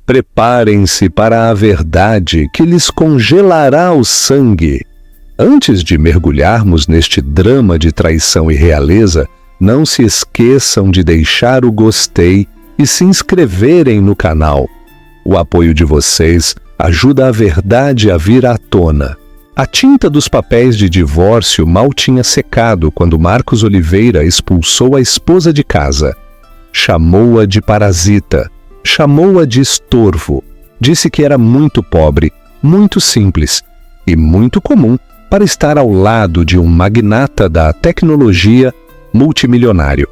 Preparem-se para a verdade que lhes congelará o sangue. Antes de mergulharmos neste drama de traição e realeza, não se esqueçam de deixar o gostei e se inscreverem no canal. O apoio de vocês ajuda a verdade a vir à tona. A tinta dos papéis de divórcio mal tinha secado quando Marcos Oliveira expulsou a esposa de casa. Chamou-a de parasita, chamou-a de estorvo, disse que era muito pobre, muito simples e muito comum para estar ao lado de um magnata da tecnologia multimilionário.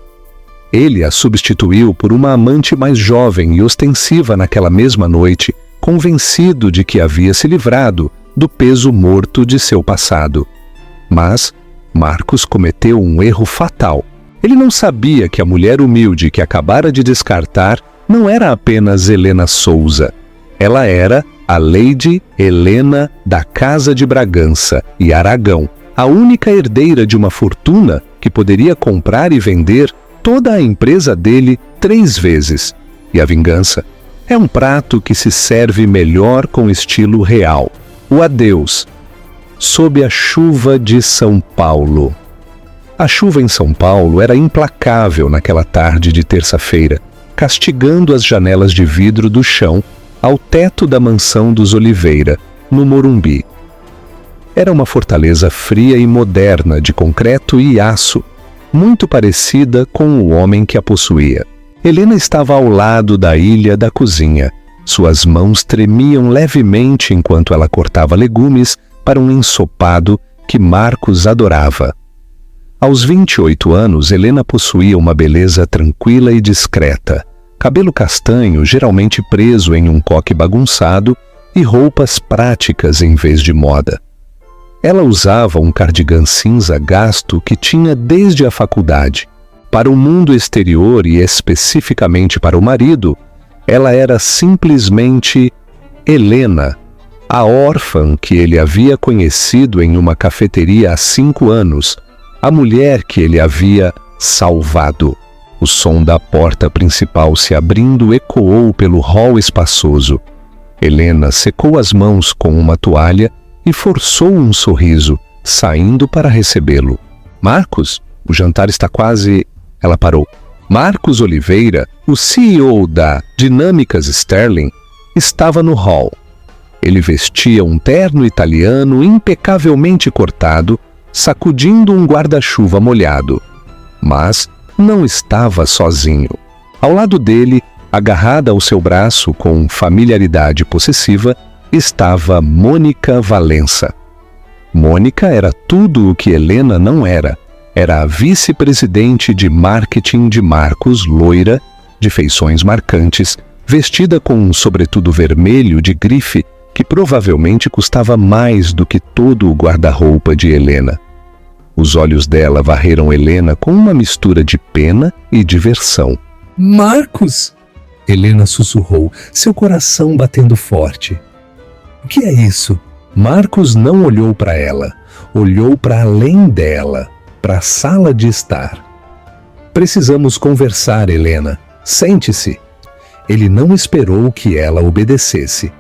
Ele a substituiu por uma amante mais jovem e ostensiva naquela mesma noite, convencido de que havia se livrado do peso morto de seu passado. Mas Marcos cometeu um erro fatal. Ele não sabia que a mulher humilde que acabara de descartar não era apenas Helena Souza. Ela era a Lady Helena da Casa de Bragança e Aragão, a única herdeira de uma fortuna que poderia comprar e vender toda a empresa dele 3 vezes. E a vingança é um prato que se serve melhor com estilo real. O adeus. Sob a chuva de São Paulo. A chuva em São Paulo era implacável naquela tarde de terça-feira, castigando as janelas de vidro do chão ao teto da mansão dos Oliveira, no Morumbi. Era uma fortaleza fria e moderna de concreto e aço, muito parecida com o homem que a possuía. Helena estava ao lado da ilha da cozinha. Suas mãos tremiam levemente enquanto ela cortava legumes para um ensopado que Marcos adorava. Aos 28 anos, Helena possuía uma beleza tranquila e discreta, cabelo castanho geralmente preso em um coque bagunçado e roupas práticas em vez de moda. Ela usava um cardigan cinza gasto que tinha desde a faculdade. Para o mundo exterior e especificamente para o marido, ela era simplesmente Helena, a órfã que ele havia conhecido em uma cafeteria há 5 anos, a mulher que ele havia salvado. O som da porta principal se abrindo ecoou pelo hall espaçoso. Helena secou as mãos com uma toalha e forçou um sorriso, saindo para recebê-lo. Marcos, o jantar está quase... Ela parou. Marcos Oliveira, o CEO da Dinâmicas Sterling, estava no hall. Ele vestia um terno italiano impecavelmente cortado, sacudindo um guarda-chuva molhado. Mas não estava sozinho. Ao lado dele, agarrada ao seu braço com familiaridade possessiva, estava Mônica Valença. Mônica era tudo o que Helena não era. Era a vice-presidente de marketing de Marcos, loira, de feições marcantes, vestida com um sobretudo vermelho de grife que provavelmente custava mais do que todo o guarda-roupa de Helena. Os olhos dela varreram Helena com uma mistura de pena e diversão. Marcos! Helena sussurrou, seu coração batendo forte. O que é isso? Marcos não olhou para ela, olhou para além dela, para a sala de estar. Precisamos conversar, Helena. Sente-se. Ele não esperou que ela obedecesse.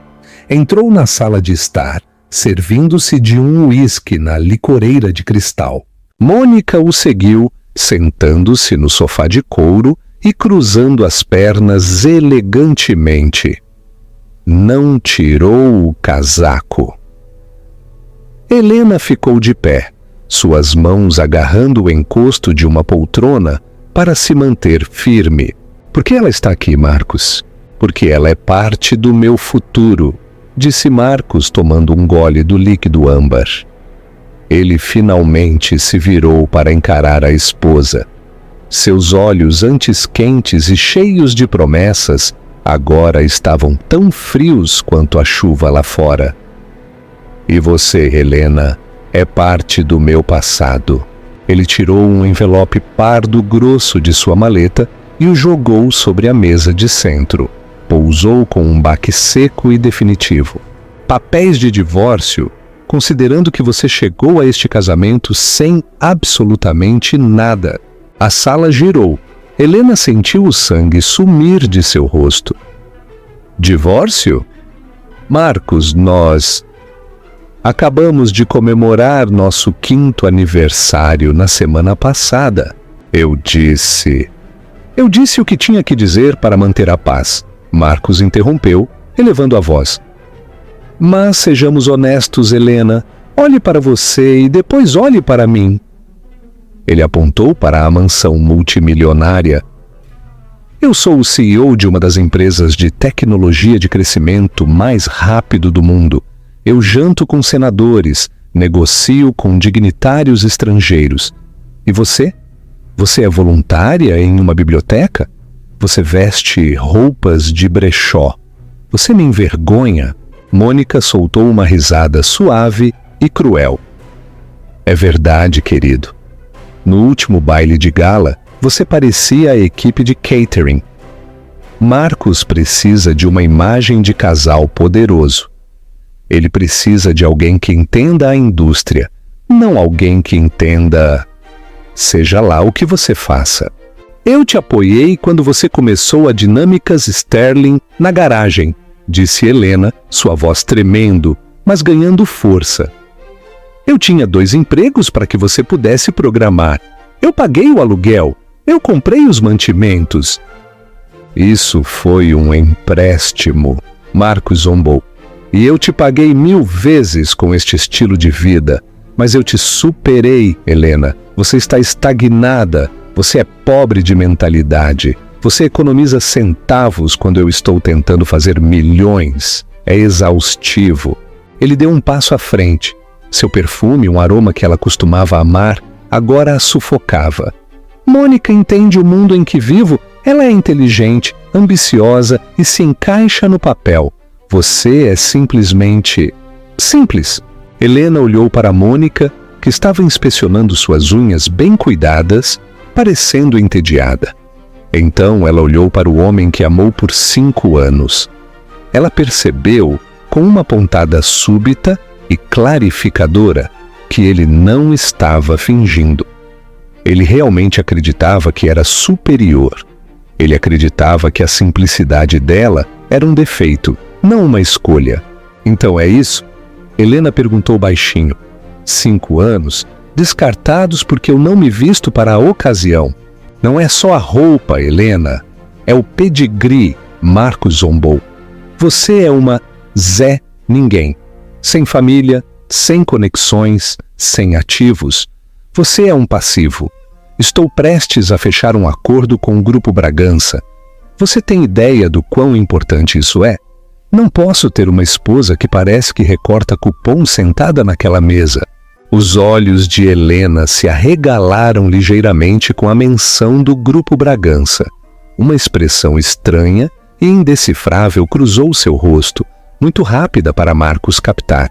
Entrou na sala de estar, servindo-se de um uísque na licoreira de cristal. Mônica o seguiu, sentando-se no sofá de couro e cruzando as pernas elegantemente. Não tirou o casaco. Helena ficou de pé, suas mãos agarrando o encosto de uma poltrona para se manter firme. Por que ela está aqui, Marcos? Porque ela é parte do meu futuro, disse Marcos tomando um gole do líquido âmbar. Ele finalmente se virou para encarar a esposa. Seus olhos, antes quentes e cheios de promessas, agora estavam tão frios quanto a chuva lá fora. E você, Helena, é parte do meu passado. Ele tirou um envelope pardo grosso de sua maleta e o jogou sobre a mesa de centro. Pousou com um baque seco e definitivo. Papéis de divórcio, considerando que você chegou a este casamento sem absolutamente nada. A sala girou. Helena sentiu o sangue sumir de seu rosto. Divórcio? Marcos, nós acabamos de comemorar nosso 5º aniversário na semana passada. Eu disse o que tinha que dizer para manter a paz. Marcos interrompeu, elevando a voz. Mas sejamos honestos, Helena. Olhe para você e depois olhe para mim. Ele apontou para a mansão multimilionária. Eu sou o CEO de uma das empresas de tecnologia de crescimento mais rápido do mundo. Eu janto com senadores, negocio com dignitários estrangeiros. E você? Você é voluntária em uma biblioteca? Você veste roupas de brechó. Você me envergonha. Mônica soltou uma risada suave e cruel. É verdade, querido. No último baile de gala, você parecia a equipe de catering. Marcos precisa de uma imagem de casal poderoso. Ele precisa de alguém que entenda a indústria, não alguém que entenda... Seja lá o que você faça. Eu te apoiei quando você começou a Dinâmicas Sterling na garagem, disse Helena, sua voz tremendo, mas ganhando força. Eu tinha 2 empregos para que você pudesse programar. Eu paguei o aluguel. Eu comprei os mantimentos. Isso foi um empréstimo, Marcos zombou. E eu te paguei 1000 vezes com este estilo de vida. Mas eu te superei, Helena. Você está estagnada. Você é pobre de mentalidade. Você economiza centavos quando eu estou tentando fazer milhões. É exaustivo. Ele deu um passo à frente. Seu perfume, um aroma que ela costumava amar, agora a sufocava. Mônica entende o mundo em que vivo. Ela é inteligente, ambiciosa e se encaixa no papel. Você é simplesmente... simples. Helena olhou para Mônica, que estava inspecionando suas unhas bem cuidadas, parecendo entediada. Então ela olhou para o homem que amou por 5 anos. Ela percebeu, com uma pontada súbita e clarificadora, que ele não estava fingindo. Ele realmente acreditava que era superior. Ele acreditava que a simplicidade dela era um defeito, não uma escolha. Então é isso? Helena perguntou baixinho. 5 anos, descartados porque eu não me visto para a ocasião. Não é só a roupa, Helena. É o pedigree, Marcos zombou. Você é uma Zé Ninguém. Sem família, sem conexões, sem ativos. Você é um passivo. Estou prestes a fechar um acordo com o Grupo Bragança. Você tem ideia do quão importante isso é? Não posso ter uma esposa que parece que recorta cupom sentada naquela mesa. Os olhos de Helena se arregalaram ligeiramente com a menção do Grupo Bragança. Uma expressão estranha e indecifrável cruzou seu rosto, muito rápida para Marcos captar.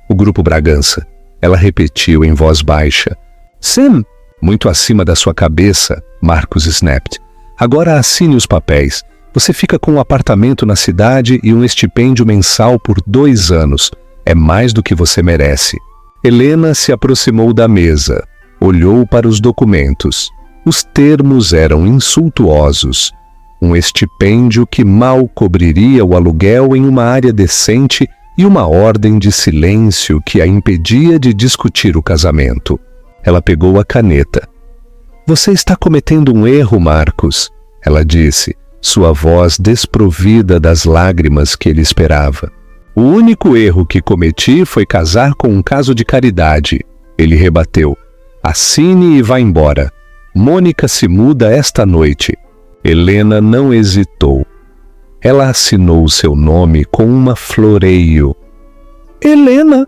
O Grupo Bragança. Ela repetiu em voz baixa. Sim, muito acima da sua cabeça, Marcos snapped. Agora assine os papéis. Você fica com um apartamento na cidade e um estipêndio mensal por 2 anos. É mais do que você merece. Helena se aproximou da mesa. Olhou para os documentos. Os termos eram insultuosos. Um estipêndio que mal cobriria o aluguel em uma área decente e uma ordem de silêncio que a impedia de discutir o casamento. Ela pegou a caneta. Você está cometendo um erro, Marcos, ela disse, sua voz desprovida das lágrimas que ele esperava. O único erro que cometi foi casar com um caso de caridade. Ele rebateu. Assine e vá embora. Mônica se muda esta noite. Helena não hesitou. Ela assinou seu nome com uma floreio. Helena!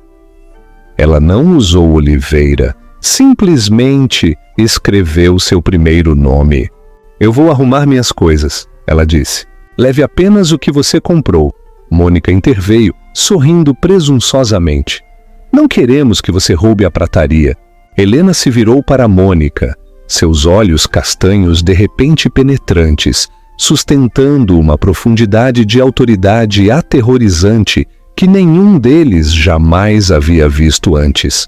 Ela não usou Oliveira. Simplesmente escreveu seu primeiro nome. Eu vou arrumar minhas coisas, ela disse. Leve apenas o que você comprou. Mônica interveio, sorrindo presunçosamente. Não queremos que você roube a prataria. Helena se virou para Mônica, seus olhos castanhos de repente penetrantes, sustentando uma profundidade de autoridade aterrorizante que nenhum deles jamais havia visto antes.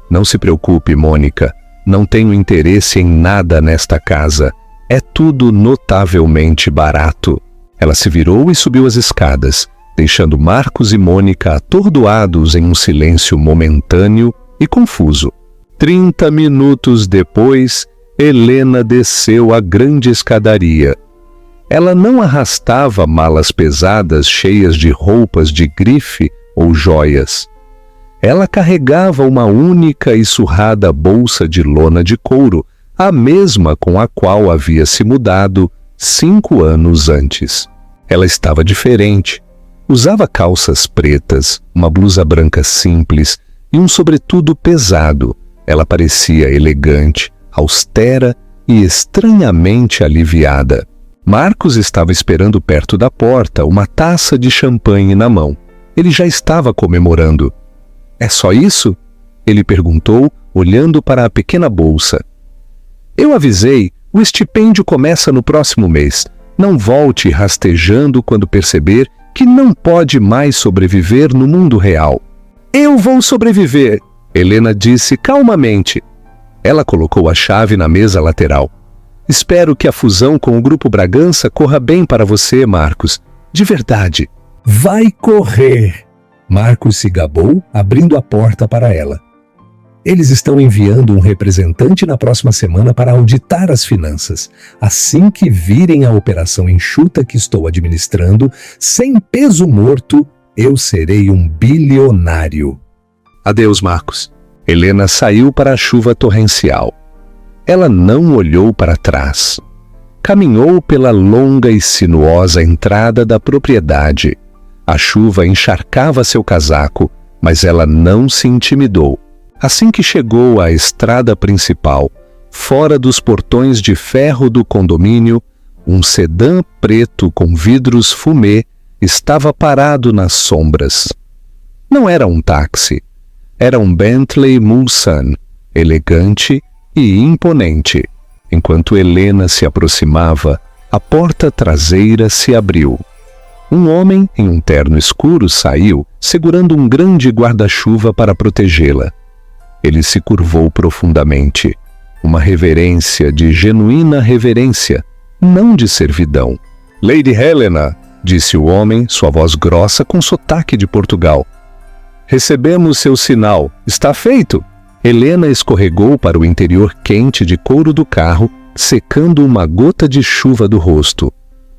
Não se preocupe, Mônica. Não tenho interesse em nada nesta casa. É tudo notavelmente barato. Ela se virou e subiu as escadas, deixando Marcos e Mônica atordoados em um silêncio momentâneo e confuso. 30 minutos depois, Helena desceu a grande escadaria. Ela não arrastava malas pesadas cheias de roupas de grife ou joias. Ela carregava uma única e surrada bolsa de lona de couro, a mesma com a qual havia se mudado 5 anos antes. Ela estava diferente. Usava calças pretas, uma blusa branca simples e um sobretudo pesado. Ela parecia elegante, austera e estranhamente aliviada. Marcos estava esperando perto da porta, uma taça de champanhe na mão. Ele já estava comemorando. "É só isso?" ele perguntou, olhando para a pequena bolsa. "Eu avisei, o estipêndio começa no próximo mês. Não volte rastejando quando perceber que não pode mais sobreviver no mundo real." "Eu vou sobreviver", Helena disse calmamente. Ela colocou a chave na mesa lateral. "Espero que a fusão com o Grupo Bragança corra bem para você, Marcos. De verdade." "Vai correr!" Marcos se gabou, abrindo a porta para ela. "Eles estão enviando um representante na próxima semana para auditar as finanças. Assim que virem a operação enxuta que estou administrando, sem peso morto, eu serei um bilionário." "Adeus, Marcos." Helena saiu para a chuva torrencial. Ela não olhou para trás. Caminhou pela longa e sinuosa entrada da propriedade. A chuva encharcava seu casaco, mas ela não se intimidou. Assim que chegou à estrada principal, fora dos portões de ferro do condomínio, um sedã preto com vidros fumê estava parado nas sombras. Não era um táxi. Era um Bentley Mulsanne, elegante e imponente. Enquanto Helena se aproximava, a porta traseira se abriu. Um homem em um terno escuro saiu, segurando um grande guarda-chuva para protegê-la. Ele se curvou profundamente. Uma reverência de genuína reverência, não de servidão. "Lady Helena", disse o homem, sua voz grossa com sotaque de Portugal. "Recebemos seu sinal. Está feito." Helena escorregou para o interior quente de couro do carro, secando uma gota de chuva do rosto.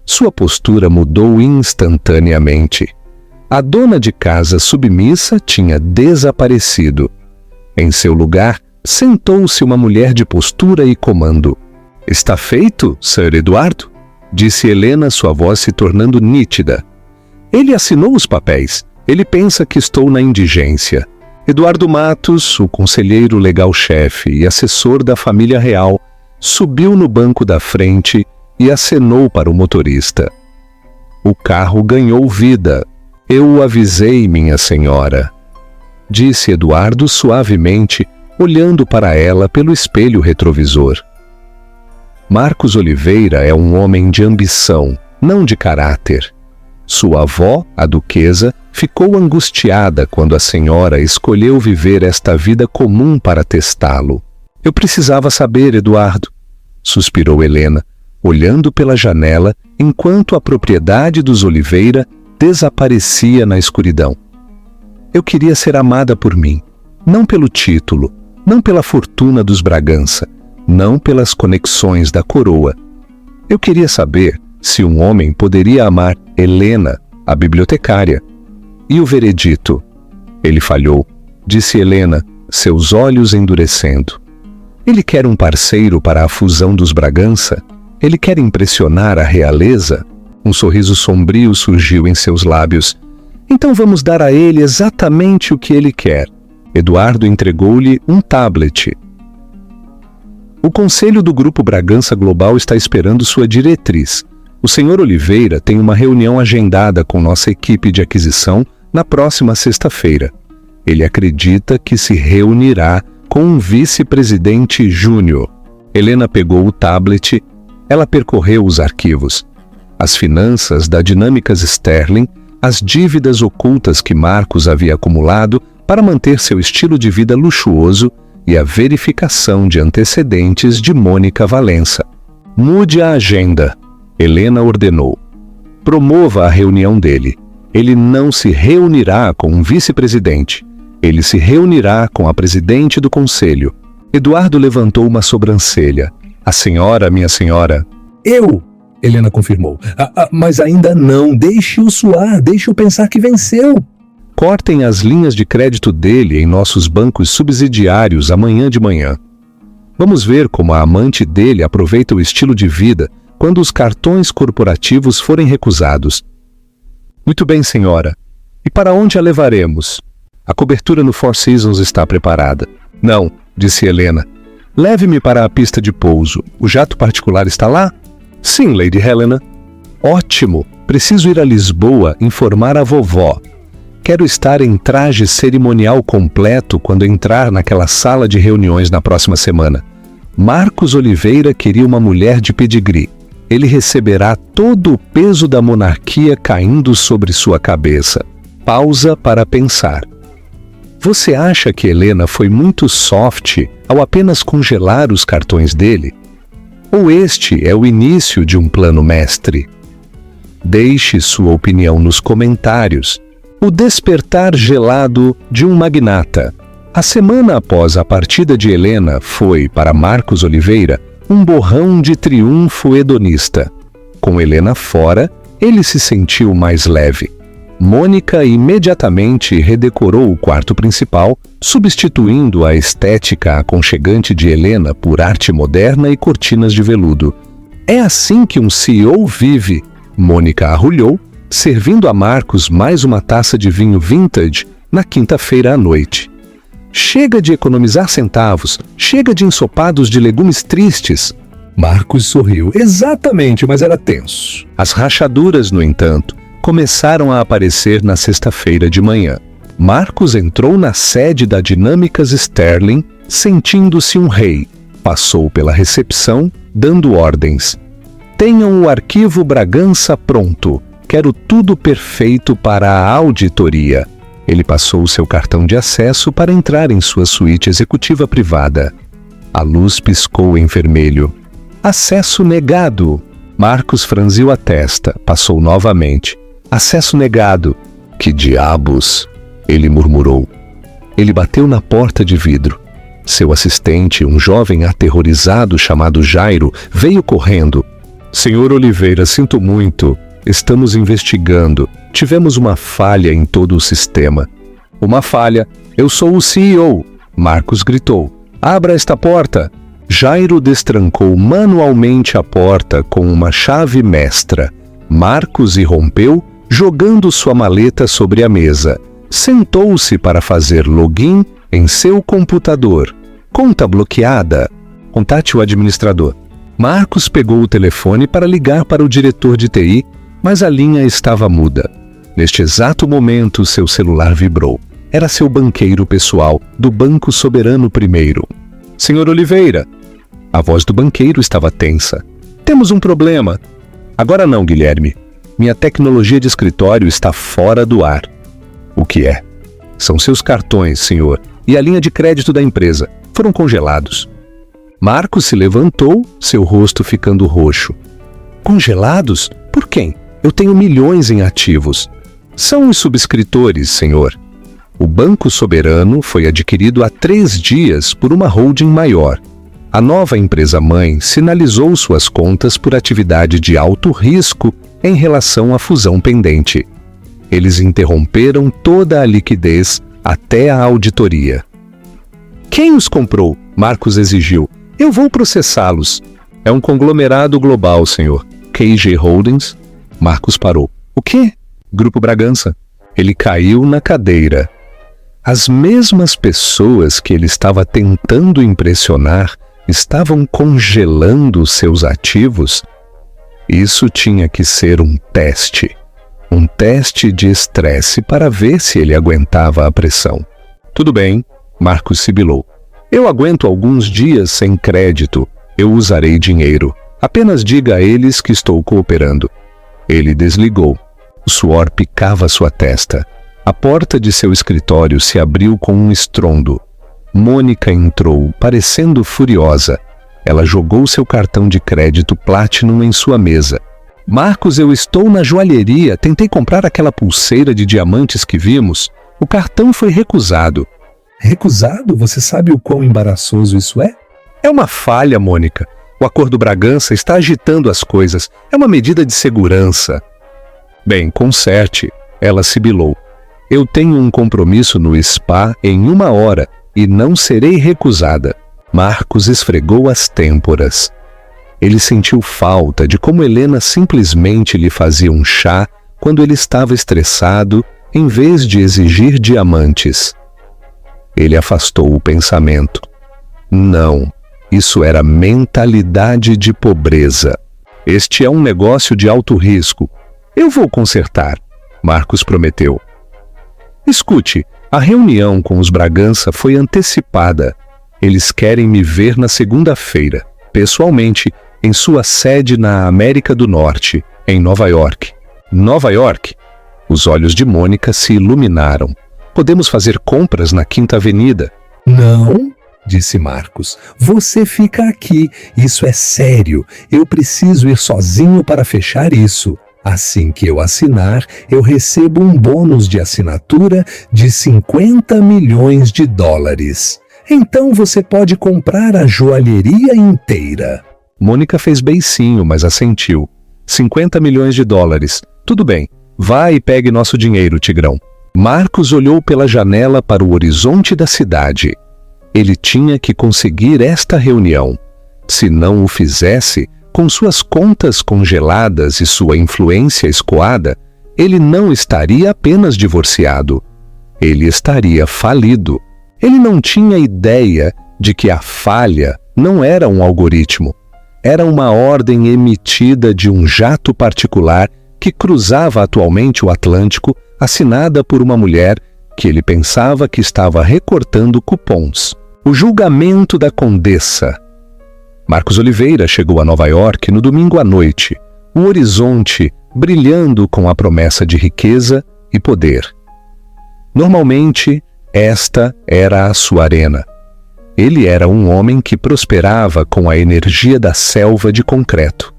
Sua postura mudou instantaneamente. A dona de casa submissa tinha desaparecido. Em seu lugar, sentou-se uma mulher de postura e comando. "Está feito, Sir Eduardo?" disse Helena, sua voz se tornando nítida. "Ele assinou os papéis. Ele pensa que estou na indigência." Eduardo Matos, o conselheiro legal-chefe e assessor da família real, subiu no banco da frente e acenou para o motorista. "O carro ganhou vida. Eu o avisei, minha senhora", disse Eduardo suavemente, olhando para ela pelo espelho retrovisor. Marcos Oliveira é um homem de ambição, não de caráter. Sua avó, a duquesa, ficou angustiada quando a senhora escolheu viver esta vida comum para testá-lo. "Eu precisava saber, Eduardo", suspirou Helena, olhando pela janela enquanto a propriedade dos Oliveira desaparecia na escuridão. "Eu queria ser amada por mim, não pelo título, não pela fortuna dos Bragança, não pelas conexões da coroa. Eu queria saber se um homem poderia amar Helena, a bibliotecária. E o veredito?" "Ele falhou", disse Helena, seus olhos endurecendo. "Ele quer um parceiro para a fusão dos Bragança? Ele quer impressionar a realeza?" Um sorriso sombrio surgiu em seus lábios. "Então vamos dar a ele exatamente o que ele quer." Eduardo entregou-lhe um tablet. "O conselho do Grupo Bragança Global está esperando sua diretriz. O Sr. Oliveira tem uma reunião agendada com nossa equipe de aquisição na próxima sexta-feira. Ele acredita que se reunirá com um vice-presidente júnior." Helena pegou o tablet. Ela percorreu os arquivos. As finanças da Dinâmicas Sterling, as dívidas ocultas que Marcos havia acumulado para manter seu estilo de vida luxuoso e a verificação de antecedentes de Mônica Valença. "Mude a agenda", Helena ordenou. Promova a reunião dele. Ele não se reunirá com um vice-presidente. Ele se reunirá com a presidente do conselho. Eduardo levantou uma sobrancelha. A senhora, minha senhora. Eu, Helena confirmou. Mas ainda não. Deixe-o suar, deixe-o pensar que venceu. Cortem as linhas de crédito dele em nossos bancos subsidiários amanhã de manhã. Vamos ver como a amante dele aproveita o estilo de vida quando os cartões corporativos forem recusados. Muito bem, senhora. E para onde a levaremos? A cobertura no Four Seasons está preparada. Não, disse Helena. Leve-me para a pista de pouso. O jato particular está lá? Sim, Lady Helena. Ótimo. Preciso ir a Lisboa informar a vovó. Quero estar em traje cerimonial completo quando entrar naquela sala de reuniões na próxima semana. Marcos Oliveira queria uma mulher de pedigree. Ele receberá todo o peso da monarquia caindo sobre sua cabeça. Pausa para pensar. Você acha que Helena foi muito soft ao apenas congelar os cartões dele? Ou este é o início de um plano mestre? Deixe sua opinião nos comentários. O despertar gelado de um magnata. A semana após a partida de Helena foi, para Marcos Oliveira, um borrão de triunfo hedonista. Com Helena fora, ele se sentiu mais leve. Mônica imediatamente redecorou o quarto principal, substituindo a estética aconchegante de Helena por arte moderna e cortinas de veludo. É assim que um CEO vive, Mônica arrulhou, servindo a Marcos mais uma taça de vinho vintage na quinta-feira à noite. Chega de economizar centavos, chega de ensopados de legumes tristes. Marcos sorriu. Exatamente, mas era tenso. As rachaduras, no entanto, começaram a aparecer na sexta-feira de manhã. Marcos entrou na sede da Dinâmicas Sterling, sentindo-se um rei. Passou pela recepção, dando ordens. Tenham o arquivo Bragança pronto. Quero tudo perfeito para a auditoria. Ele passou seu cartão de acesso para entrar em sua suíte executiva privada. A luz piscou em vermelho. Acesso negado. Marcos franziu a testa, passou novamente. Acesso negado. Que diabos? Ele murmurou. Ele bateu na porta de vidro. Seu assistente, um jovem aterrorizado chamado Jairo, veio correndo. Senhor Oliveira, sinto muito. Estamos investigando. Tivemos uma falha em todo o sistema. Uma falha? Eu sou o CEO. Marcos gritou. Abra esta porta. Jairo destrancou manualmente a porta com uma chave mestra. Marcos irrompeu, jogando sua maleta sobre a mesa. Sentou-se para fazer login em seu computador. Conta bloqueada. Contate o administrador. Marcos pegou o telefone para ligar para o diretor de TI, mas a linha estava muda. Neste exato momento, seu celular vibrou. Era seu banqueiro pessoal, do Banco Soberano I. Senhor Oliveira. A voz do banqueiro estava tensa. Temos um problema. Agora não, Guilherme. Minha tecnologia de escritório está fora do ar. O que é? São seus cartões, senhor, e a linha de crédito da empresa. Foram congelados. Marcos se levantou, seu rosto ficando roxo. Congelados? Por quem? Eu tenho milhões em ativos. São os subscritores, senhor. O Banco Soberano foi adquirido há 3 dias por uma holding maior. A nova empresa-mãe sinalizou suas contas por atividade de alto risco em relação à fusão pendente. Eles interromperam toda a liquidez até a auditoria. Quem os comprou? Marcos exigiu. Eu vou processá-los. É um conglomerado global, senhor. KG Holdings. Marcos parou. O quê? Grupo Bragança. Ele caiu na cadeira. As mesmas pessoas que ele estava tentando impressionar estavam congelando seus ativos. Isso tinha que ser um teste. Um teste de estresse para ver se ele aguentava a pressão. Tudo bem, Marcos sibilou. Eu aguento alguns dias sem crédito. Eu usarei dinheiro. Apenas diga a eles que estou cooperando. Ele desligou. O suor picava sua testa. A porta de seu escritório se abriu com um estrondo. Mônica entrou, parecendo furiosa. Ela jogou seu cartão de crédito Platinum em sua mesa. Marcos, eu estou na joalheria, tentei comprar aquela pulseira de diamantes que vimos. O cartão foi recusado. Recusado? Você sabe o quão embaraçoso isso é? É uma falha, Mônica. O Acordo Bragança está agitando as coisas. É uma medida de segurança. Bem, conserte. Ela sibilou. Eu tenho um compromisso no spa em 1 hora e não serei recusada. Marcos esfregou as têmporas. Ele sentiu falta de como Helena simplesmente lhe fazia um chá quando ele estava estressado, em vez de exigir diamantes. Ele afastou o pensamento. Não, isso era mentalidade de pobreza. Este é um negócio de alto risco. Eu vou consertar, Marcos prometeu. Escute, a reunião com os Bragança foi antecipada. Eles querem me ver na segunda-feira, pessoalmente, em sua sede na América do Norte, em Nova York. Nova York? Os olhos de Mônica se iluminaram. Podemos fazer compras na Quinta Avenida. Não, disse Marcos. Você fica aqui. Isso é sério. Eu preciso ir sozinho para fechar isso. Assim que eu assinar, eu recebo um bônus de assinatura de $50 milhões. Então você pode comprar a joalheria inteira. Mônica fez beicinho, mas assentiu. $50 milhões. Tudo bem. Vá e pegue nosso dinheiro, Tigrão. Marcos olhou pela janela para o horizonte da cidade. Ele tinha que conseguir esta reunião. Se não o fizesse, com suas contas congeladas e sua influência escoada, ele não estaria apenas divorciado. Ele estaria falido. Ele não tinha ideia de que a falha não era um algoritmo. Era uma ordem emitida de um jato particular que cruzava atualmente o Atlântico, assinada por uma mulher que ele pensava que estava recortando cupons. O julgamento da condessa. Marcos Oliveira chegou a Nova York no domingo à noite, o horizonte brilhando com a promessa de riqueza e poder. Normalmente, esta era a sua arena. Ele era um homem que prosperava com a energia da selva de concreto.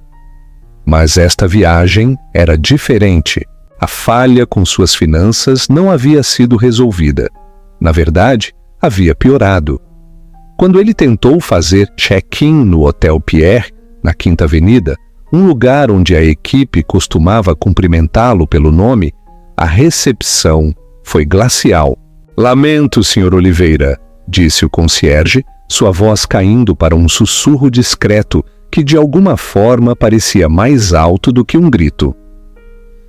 Mas esta viagem era diferente. A falha com suas finanças não havia sido resolvida. Na verdade, havia piorado. Quando ele tentou fazer check-in no Hotel Pierre, na Quinta Avenida, um lugar onde a equipe costumava cumprimentá-lo pelo nome, a recepção foi glacial. Lamento, Sr. Oliveira, disse o concierge, sua voz caindo para um sussurro discreto que de alguma forma parecia mais alto do que um grito.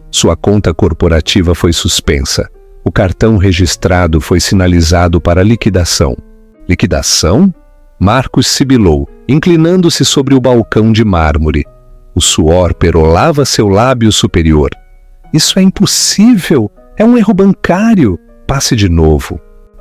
Sua conta corporativa foi suspensa. O cartão registrado foi sinalizado para liquidação. Liquidação? Marcos sibilou, inclinando-se sobre o balcão de mármore. O suor perolava seu lábio superior. Isso é impossível! É um erro bancário! Passe de novo.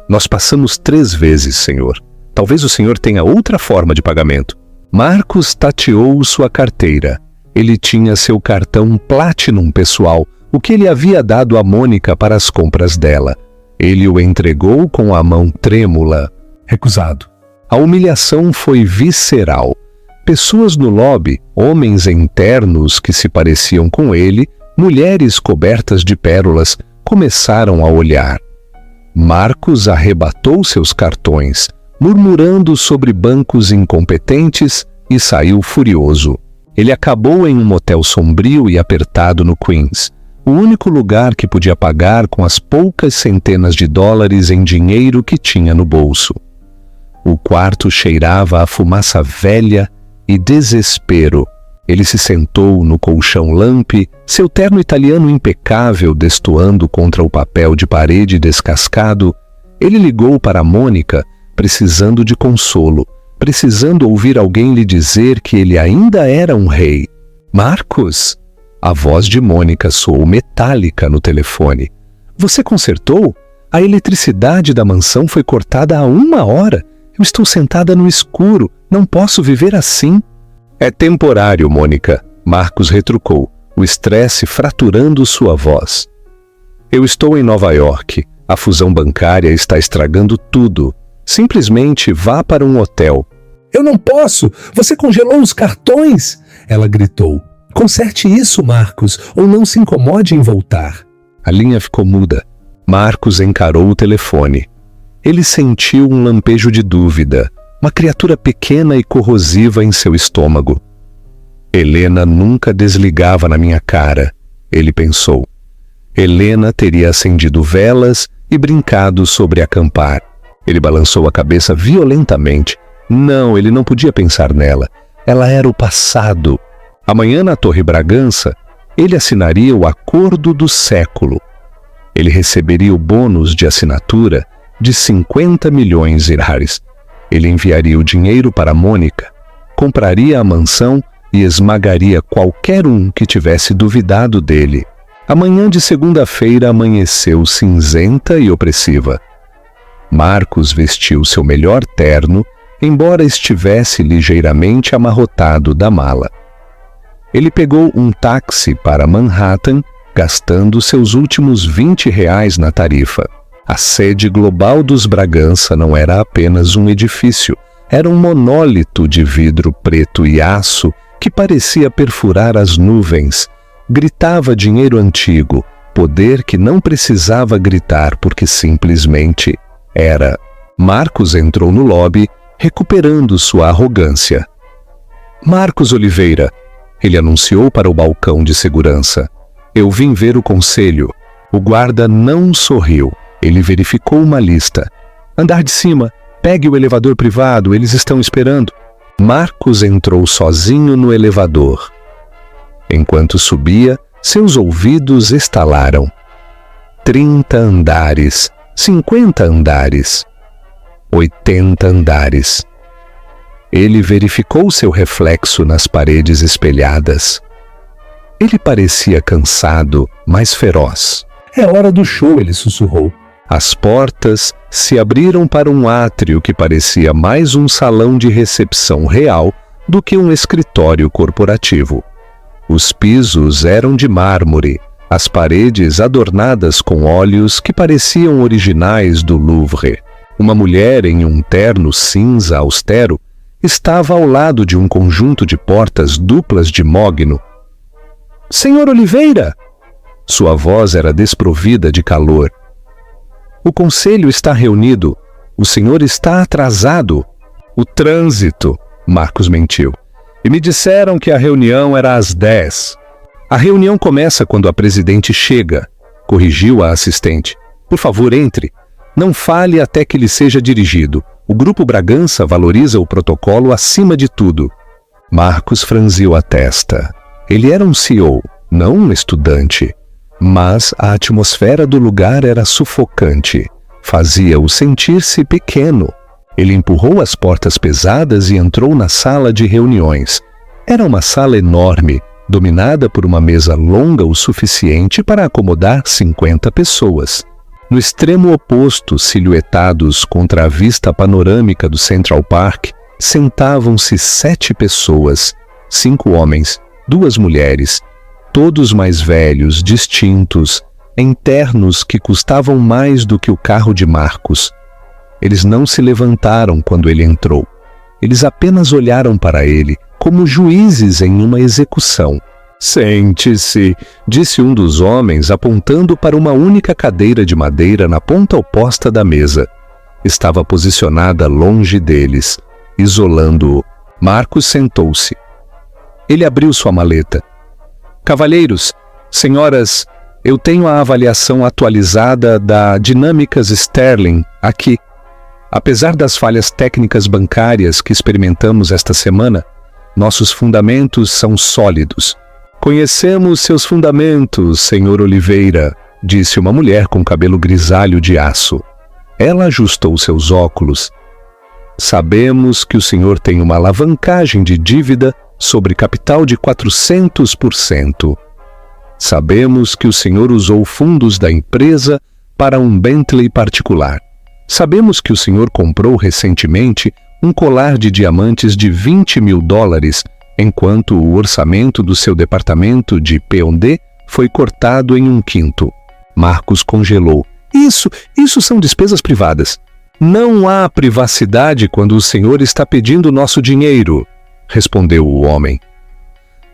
Nós passamos 3 vezes, senhor. Talvez o senhor tenha outra forma de pagamento. Marcos tateou sua carteira. Ele tinha seu cartão Platinum pessoal, o que ele havia dado a Mônica para as compras dela. Ele o entregou com a mão trêmula. Recusado. A humilhação foi visceral. Pessoas no lobby, homens internos que se pareciam com ele, mulheres cobertas de pérolas, começaram a olhar. Marcos arrebatou seus cartões, murmurando sobre bancos incompetentes, e saiu furioso. Ele acabou em um motel sombrio e apertado no Queens, o único lugar que podia pagar com as poucas centenas de dólares em dinheiro que tinha no bolso. O quarto cheirava a fumaça velha e desespero. Ele se sentou no colchão lampe, seu terno italiano impecável destoando contra o papel de parede descascado. Ele ligou para Mônica, precisando de consolo, precisando ouvir alguém lhe dizer que ele ainda era um rei. Marcos? A voz de Mônica soou metálica no telefone. Você consertou? A eletricidade da mansão foi cortada há 1 hora. Eu estou sentada no escuro. Não posso viver assim. É temporário, Mônica. Marcos retrucou, o estresse fraturando sua voz. Eu estou em Nova York. A fusão bancária está estragando tudo. Simplesmente vá para um hotel. Eu não posso! Você congelou os cartões! Ela gritou. Conserte isso, Marcos, ou não se incomode em voltar. A linha ficou muda. Marcos encarou o telefone. Ele sentiu um lampejo de dúvida, uma criatura pequena e corrosiva em seu estômago. Helena nunca desligava na minha cara, ele pensou. Helena teria acendido velas e brincado sobre acampar. Ele balançou a cabeça violentamente. Não, ele não podia pensar nela. Ela era o passado. Amanhã na Torre Bragança, ele assinaria o acordo do século. Ele receberia o bônus de assinatura de 50 milhões irares. Ele enviaria o dinheiro para Mônica, compraria a mansão e esmagaria qualquer um que tivesse duvidado dele. A manhã de segunda-feira amanheceu cinzenta e opressiva. Marcos vestiu seu melhor terno, embora estivesse ligeiramente amarrotado da mala. Ele pegou um táxi para Manhattan, gastando seus últimos 20 reais na tarifa. A sede global dos Bragança não era apenas um edifício, era um monólito de vidro preto e aço que parecia perfurar as nuvens. Gritava dinheiro antigo, poder que não precisava gritar porque simplesmente era. Marcos entrou no lobby, recuperando sua arrogância. Marcos Oliveira, ele anunciou para o balcão de segurança. Eu vim ver o conselho. O guarda não sorriu. Ele verificou uma lista. Andar de cima, pegue o elevador privado, eles estão esperando. Marcos entrou sozinho no elevador. Enquanto subia, seus ouvidos estalaram. 30 andares, 50 andares, 80 andares. Ele verificou seu reflexo nas paredes espelhadas. Ele parecia cansado, mas feroz. É hora do show, ele sussurrou. As portas se abriram para um átrio que parecia mais um salão de recepção real do que um escritório corporativo. Os pisos eram de mármore, as paredes adornadas com óleos que pareciam originais do Louvre. Uma mulher em um terno cinza austero estava ao lado de um conjunto de portas duplas de mogno. Senhor Oliveira! Sua voz era desprovida de calor. O conselho está reunido. O senhor está atrasado. O trânsito, Marcos mentiu. E me disseram que a reunião era às 10. A reunião começa quando a presidente chega, corrigiu a assistente. Por favor, entre. Não fale até que lhe seja dirigido. O Grupo Bragança valoriza o protocolo acima de tudo. Marcos franziu a testa. Ele era um CEO, não um estudante. Mas a atmosfera do lugar era sufocante. Fazia-o sentir-se pequeno. Ele empurrou as portas pesadas e entrou na sala de reuniões. Era uma sala enorme, dominada por uma mesa longa o suficiente para acomodar 50 pessoas. No extremo oposto, silhuetados contra a vista panorâmica do Central Park, sentavam-se 7 pessoas, 5 homens, 2 mulheres, todos mais velhos, distintos, em ternos que custavam mais do que o carro de Marcos. Eles não se levantaram quando ele entrou. Eles apenas olharam para ele, como juízes em uma execução. Sente-se, disse um dos homens, apontando para uma única cadeira de madeira na ponta oposta da mesa. Estava posicionada longe deles, isolando-o. Marcos sentou-se. Ele abriu sua maleta. Cavalheiros, senhoras, eu tenho a avaliação atualizada da Dinâmicas Sterling aqui. Apesar das falhas técnicas bancárias que experimentamos esta semana, nossos fundamentos são sólidos. Conhecemos seus fundamentos, senhor Oliveira, disse uma mulher com cabelo grisalho de aço. Ela ajustou seus óculos. Sabemos que o senhor tem uma alavancagem de dívida sobre capital de 400%. Sabemos que o senhor usou fundos da empresa para um Bentley particular. Sabemos que o senhor comprou recentemente um colar de diamantes de $20 mil, enquanto o orçamento do seu departamento de P&D foi cortado em 1/5. Marcos congelou. Isso são despesas privadas. Não há privacidade quando o senhor está pedindo nosso dinheiro, respondeu o homem.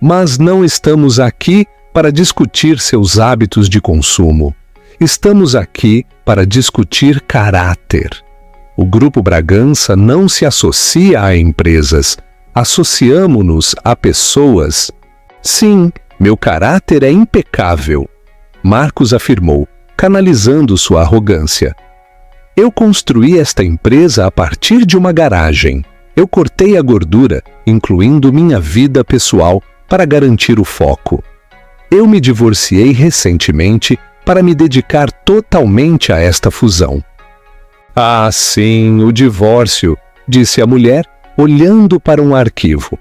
Mas não estamos aqui para discutir seus hábitos de consumo. Estamos aqui para discutir caráter. O Grupo Bragança não se associa a empresas. Associamo-nos a pessoas. Sim, meu caráter é impecável, Marcos afirmou, canalizando sua arrogância. Eu construí esta empresa a partir de uma garagem. Eu cortei a gordura, incluindo minha vida pessoal, para garantir o foco. Eu me divorciei recentemente para me dedicar totalmente a esta fusão. Ah, sim, o divórcio, disse a mulher, olhando para um arquivo.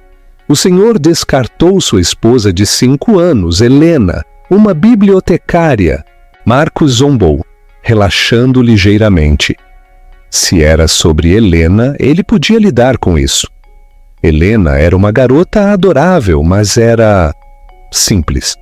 O senhor descartou sua esposa de 5 anos, Helena, uma bibliotecária. Marcos zombou, relaxando ligeiramente. Se era sobre Helena, ele podia lidar com isso. Helena era uma garota adorável, mas era simples.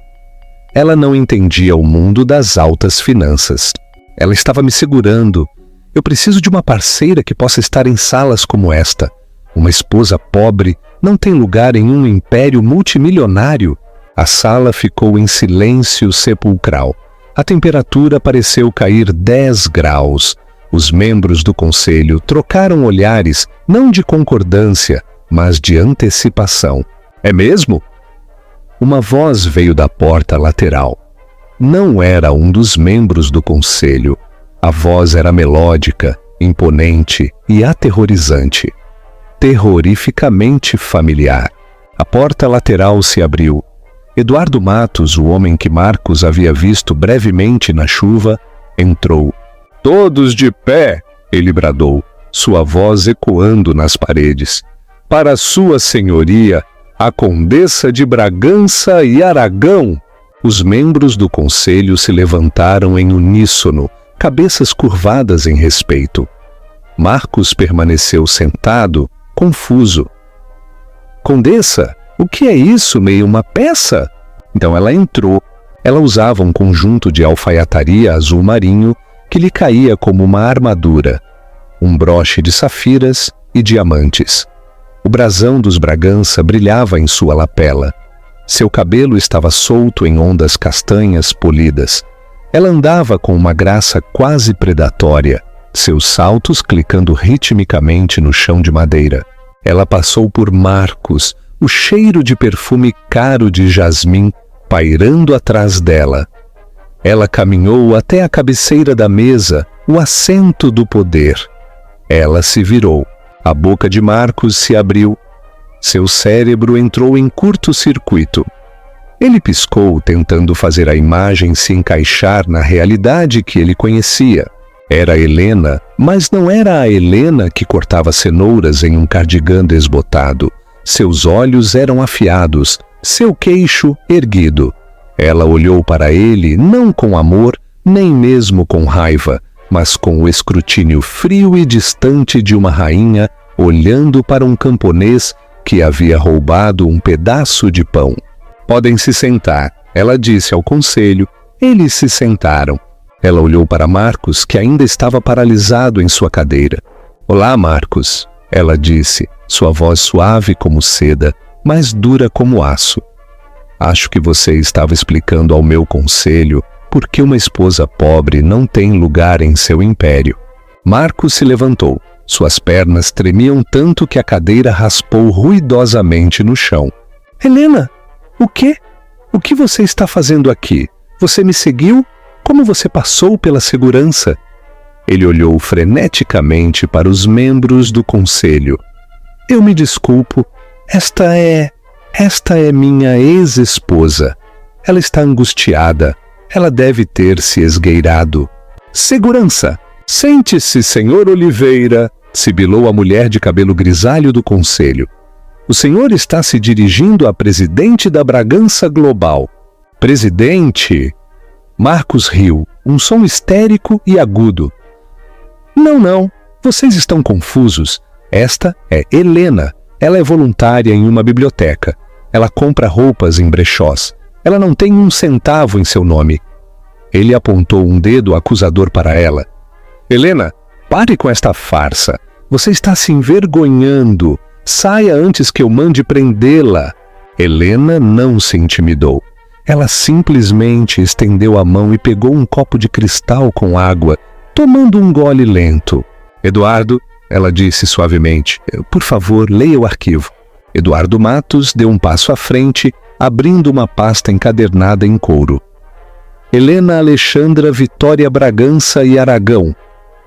Ela não entendia o mundo das altas finanças. Ela estava me segurando. Eu preciso de uma parceira que possa estar em salas como esta. Uma esposa pobre não tem lugar em um império multimilionário. A sala ficou em silêncio sepulcral. A temperatura pareceu cair 10 graus. Os membros do conselho trocaram olhares, não de concordância, mas de antecipação. É mesmo? Uma voz veio da porta lateral. Não era um dos membros do conselho. A voz era melódica, imponente e aterrorizante. Terrorificamente familiar. A porta lateral se abriu. Eduardo Matos, o homem que Marcos havia visto brevemente na chuva, entrou. Todos de pé, ele bradou, sua voz ecoando nas paredes. Para sua senhoria, a Condessa de Bragança e Aragão. Os membros do conselho se levantaram em uníssono, cabeças curvadas em respeito. Marcos permaneceu sentado, confuso. Condessa, o que é isso, meio uma peça? Então ela entrou. Ela usava um conjunto de alfaiataria azul marinho que lhe caía como uma armadura, um broche de safiras e diamantes. O brasão dos Bragança brilhava em sua lapela. Seu cabelo estava solto em ondas castanhas polidas. Ela andava com uma graça quase predatória, seus saltos clicando ritmicamente no chão de madeira. Ela passou por Marcos, o cheiro de perfume caro de jasmim pairando atrás dela. Ela caminhou até a cabeceira da mesa, o assento do poder. Ela se virou. A boca de Marcos se abriu. Seu cérebro entrou em curto-circuito. Ele piscou, tentando fazer a imagem se encaixar na realidade que ele conhecia. Era Helena, mas não era a Helena que cortava cenouras em um cardigã desbotado. Seus olhos eram afiados, seu queixo erguido. Ela olhou para ele não com amor, nem mesmo com raiva, mas com o escrutínio frio e distante de uma rainha olhando para um camponês que havia roubado um pedaço de pão. Podem se sentar, ela disse ao conselho. Eles se sentaram. Ela olhou para Marcos, que ainda estava paralisado em sua cadeira. Olá, Marcos, ela disse, sua voz suave como seda, mas dura como aço. Acho que você estava explicando ao meu conselho por que uma esposa pobre não tem lugar em seu império. Marcos se levantou. Suas pernas tremiam tanto que a cadeira raspou ruidosamente no chão. Helena, o quê? O que você está fazendo aqui? Você me seguiu? Como você passou pela segurança? Ele olhou freneticamente para os membros do conselho. Eu me desculpo. Esta é minha ex-esposa. Ela está angustiada. Ela deve ter se esgueirado. Segurança! Sente-se, senhor Oliveira, sibilou a mulher de cabelo grisalho do conselho. O senhor está se dirigindo a presidente da Bragança Global. Presidente? Marcos riu, um som histérico e agudo. Não, vocês estão confusos. Esta é Helena. Ela é voluntária em uma biblioteca. Ela compra roupas em brechós. Ela não tem um centavo em seu nome. Ele apontou um dedo acusador para ela. Helena, pare com esta farsa. Você está se envergonhando. Saia antes que eu mande prendê-la. Helena não se intimidou. Ela simplesmente estendeu a mão e pegou um copo de cristal com água, tomando um gole lento. Eduardo, ela disse suavemente, por favor, leia o arquivo. Eduardo Matos deu um passo à frente, abrindo uma pasta encadernada em couro. Helena Alexandra Vitória Bragança e Aragão.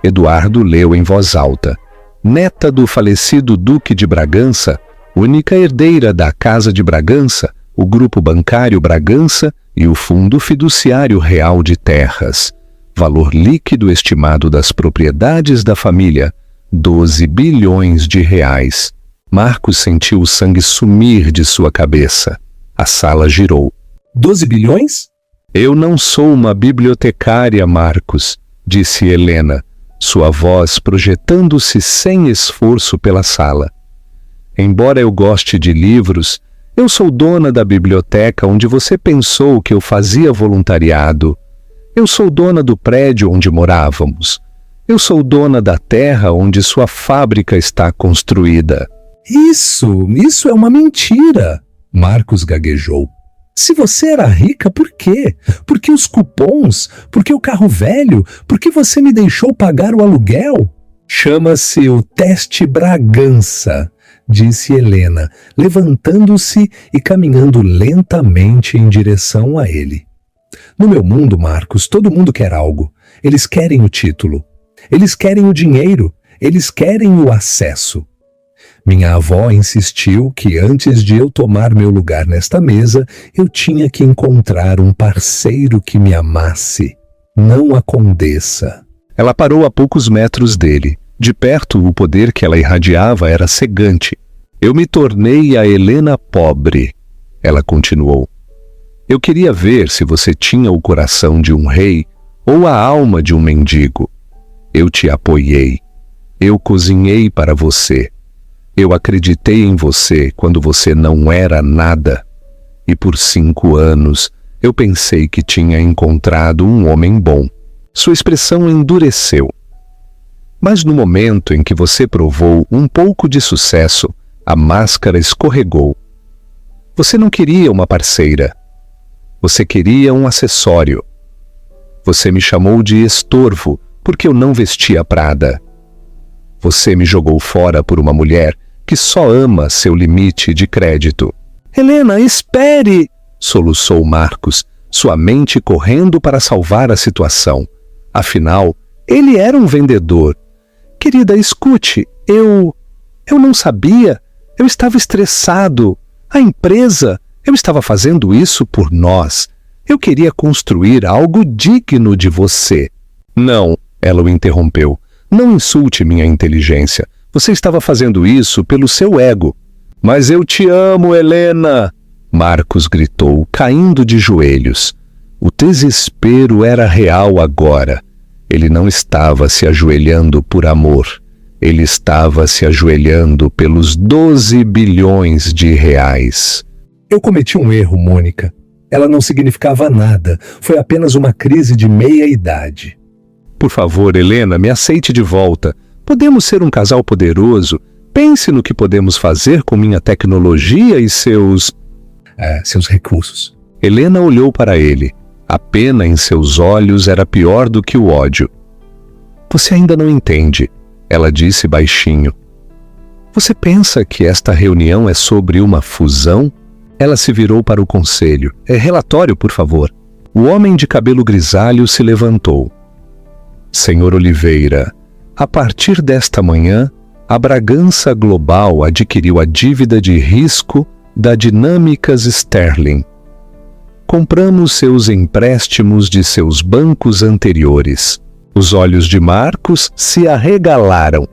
Eduardo leu em voz alta. Neta do falecido Duque de Bragança, única herdeira da Casa de Bragança, o Grupo Bancário Bragança e o Fundo Fiduciário Real de Terras. Valor líquido estimado das propriedades da família, 12 bilhões de reais. Marcos sentiu o sangue sumir de sua cabeça. A sala girou. 12 bilhões? Eu não sou uma bibliotecária, Marcos, disse Helena, sua voz projetando-se sem esforço pela sala. Embora eu goste de livros, eu sou dona da biblioteca onde você pensou que eu fazia voluntariado. Eu sou dona do prédio onde morávamos. Eu sou dona da terra onde sua fábrica está construída. Isso é uma mentira, Marcos gaguejou. Se você era rica, por quê? Por que os cupons? Por que o carro velho? Por que você me deixou pagar o aluguel? Chama-se o teste Bragança, disse Helena, levantando-se e caminhando lentamente em direção a ele. No meu mundo, Marcos, todo mundo quer algo. Eles querem o título. Eles querem o dinheiro. Eles querem o acesso. Minha avó insistiu que antes de eu tomar meu lugar nesta mesa, eu tinha que encontrar um parceiro que me amasse, não a condessa. Ela parou a poucos metros dele. De perto, o poder que ela irradiava era cegante. Eu me tornei a Helena pobre, ela continuou. Eu queria ver se você tinha o coração de um rei ou a alma de um mendigo. Eu te apoiei. Eu cozinhei para você. Eu acreditei em você quando você não era nada. E por 5 anos, eu pensei que tinha encontrado um homem bom. Sua expressão endureceu. Mas no momento em que você provou um pouco de sucesso, a máscara escorregou. Você não queria uma parceira. Você queria um acessório. Você me chamou de estorvo porque eu não vestia Prada. Você me jogou fora por uma mulher que só ama seu limite de crédito. Helena, espere! Soluçou Marcos, sua mente correndo para salvar a situação. Afinal, ele era um vendedor. Querida, escute, eu não sabia. Eu estava estressado. A empresa, eu estava fazendo isso por nós. Eu queria construir algo digno de você. Não, ela o interrompeu. Não insulte minha inteligência. Você estava fazendo isso pelo seu ego. Mas eu te amo, Helena! Marcos gritou, caindo de joelhos. O desespero era real agora. Ele não estava se ajoelhando por amor. Ele estava se ajoelhando pelos 12 bilhões de reais. Eu cometi um erro, Mônica. Ela não significava nada. Foi apenas uma crise de meia-idade. Por favor, Helena, me aceite de volta. Podemos ser um casal poderoso. Pense no que podemos fazer com minha tecnologia e seus recursos. Helena olhou para ele. A pena em seus olhos era pior do que o ódio. Você ainda não entende, ela disse baixinho. Você pensa que esta reunião é sobre uma fusão? Ela se virou para o conselho. Relatório, por favor. O homem de cabelo grisalho se levantou. Senhor Oliveira, a partir desta manhã, a Bragança Global adquiriu a dívida de risco da Dinâmicas Sterling. Compramos seus empréstimos de seus bancos anteriores. Os olhos de Marcos se arregalaram.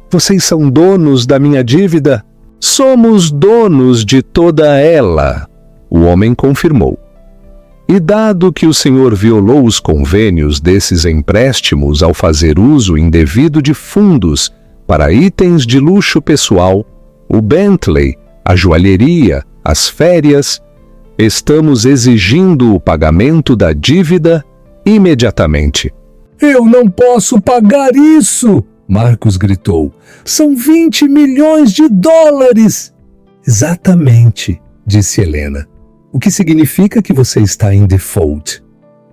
Vocês são donos da minha dívida? Somos donos de toda ela, o homem confirmou. E dado que o senhor violou os convênios desses empréstimos ao fazer uso indevido de fundos para itens de luxo pessoal, o Bentley, a joalheria, as férias, estamos exigindo o pagamento da dívida imediatamente. Eu não posso pagar isso! Marcos gritou. São 20 milhões de dólares! Exatamente, disse Helena, o que significa que você está em default.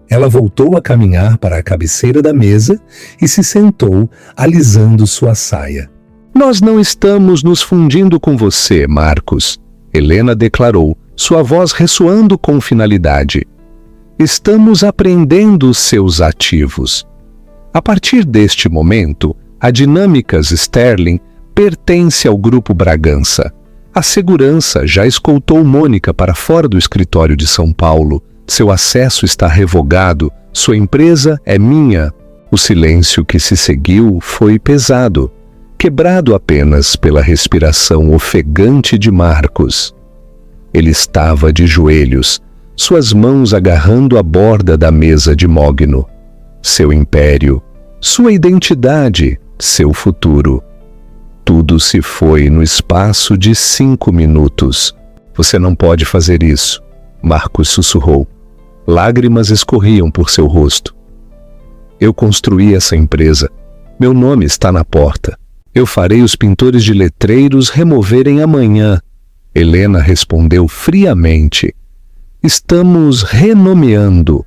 Ela voltou a caminhar para a cabeceira da mesa e se sentou, alisando sua saia. Nós não estamos nos fundindo com você, Marcos, Helena declarou, sua voz ressoando com finalidade. Estamos apreendendo seus ativos. A partir deste momento, a Dinâmicas Sterling pertence ao Grupo Bragança. A segurança já escoltou Mônica para fora do escritório de São Paulo. Seu acesso está revogado. Sua empresa é minha. O silêncio que se seguiu foi pesado, quebrado apenas pela respiração ofegante de Marcos. Ele estava de joelhos, suas mãos agarrando a borda da mesa de mogno. Seu império, sua identidade, seu futuro. Tudo se foi no espaço de 5 minutos. Você não pode fazer isso, Marcos sussurrou. Lágrimas escorriam por seu rosto. Eu construí essa empresa. Meu nome está na porta. Eu farei os pintores de letreiros removerem amanhã. Helena respondeu friamente. Estamos renomeando.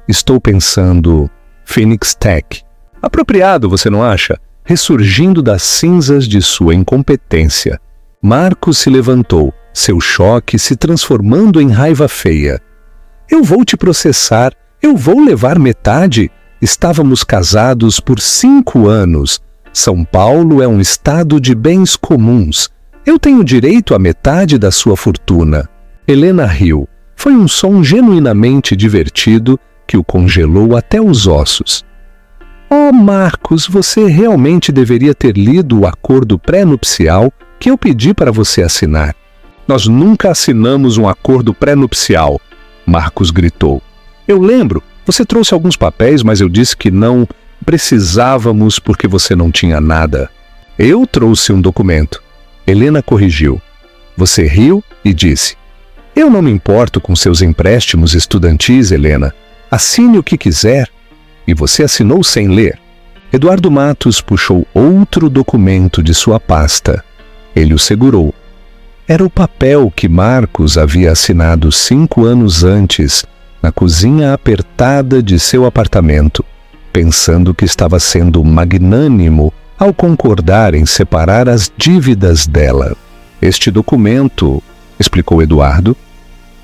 Estou pensando Phoenix Tech. Apropriado, você não acha? Ressurgindo das cinzas de sua incompetência. Marcos se levantou, seu choque se transformando em raiva feia. Eu vou te processar, eu vou levar metade. Estávamos casados por 5 anos. São Paulo é um estado de bens comuns. Eu tenho direito à metade da sua fortuna. Helena riu. Foi um som genuinamente divertido que o congelou até os ossos. Oh, Marcos, você realmente deveria ter lido o acordo pré-nupcial que eu pedi para você assinar. Nós nunca assinamos um acordo pré-nupcial, Marcos gritou. Eu lembro, você trouxe alguns papéis, mas eu disse que não precisávamos porque você não tinha nada. Eu trouxe um documento. Helena corrigiu. Você riu e disse, eu não me importo com seus empréstimos estudantis, Helena. Assine o que quiser. E você assinou sem ler. Eduardo Matos puxou outro documento de sua pasta. Ele o segurou. Era o papel que Marcos havia assinado 5 anos antes, na cozinha apertada de seu apartamento, pensando que estava sendo magnânimo ao concordar em separar as dívidas dela. Este documento, explicou Eduardo,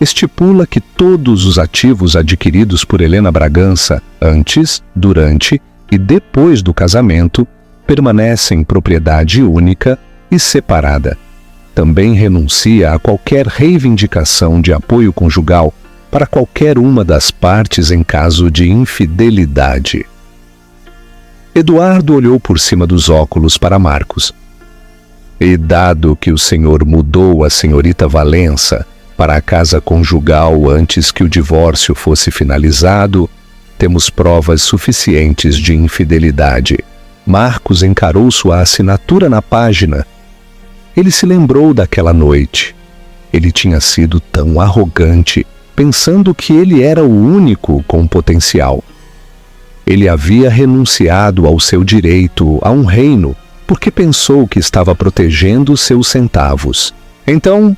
estipula que todos os ativos adquiridos por Helena Bragança antes, durante e depois do casamento permanecem propriedade única e separada. Também renuncia a qualquer reivindicação de apoio conjugal para qualquer uma das partes em caso de infidelidade. Eduardo olhou por cima dos óculos para Marcos. E dado que o senhor mudou a senhorita Valença para a casa conjugal antes que o divórcio fosse finalizado, temos provas suficientes de infidelidade. Marcos encarou sua assinatura na página. Ele se lembrou daquela noite. Ele tinha sido tão arrogante, pensando que ele era o único com potencial. Ele havia renunciado ao seu direito a um reino porque pensou que estava protegendo seus centavos. Então,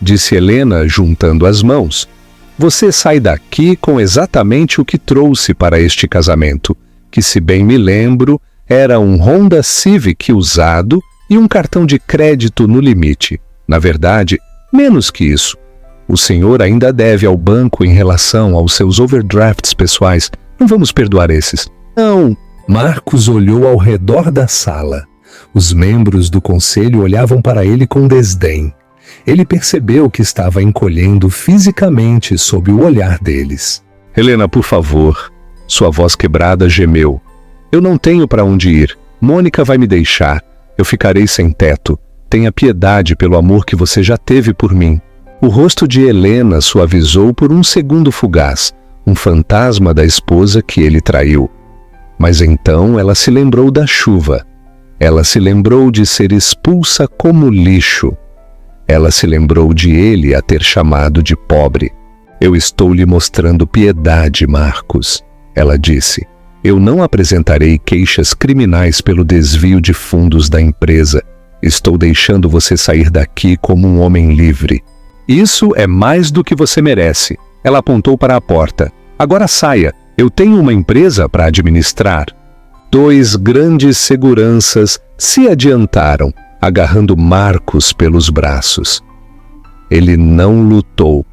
disse Helena, juntando as mãos, você sai daqui com exatamente o que trouxe para este casamento, que, se bem me lembro, era um Honda Civic usado e um cartão de crédito no limite. Na verdade, menos que isso. O senhor ainda deve ao banco em relação aos seus overdrafts pessoais. Não vamos perdoar esses. Não. Marcos olhou ao redor da sala. Os membros do conselho olhavam para ele com desdém. Ele percebeu que estava encolhendo fisicamente sob o olhar deles. Helena, por favor. Sua voz quebrada gemeu. Eu não tenho para onde ir. Mônica vai me deixar. Eu ficarei sem teto. Tenha piedade pelo amor que você já teve por mim. O rosto de Helena suavizou por um segundo fugaz, um fantasma da esposa que ele traiu. Mas então ela se lembrou da chuva. Ela se lembrou de ser expulsa como lixo. Ela se lembrou de ele a ter chamado de pobre. Eu estou lhe mostrando piedade, Marcos. Ela disse. Eu não apresentarei queixas criminais pelo desvio de fundos da empresa. Estou deixando você sair daqui como um homem livre. Isso é mais do que você merece. Ela apontou para a porta. Agora saia, eu tenho uma empresa para administrar. 2 grandes seguranças se adiantaram, agarrando Marcos pelos braços. Ele não lutou.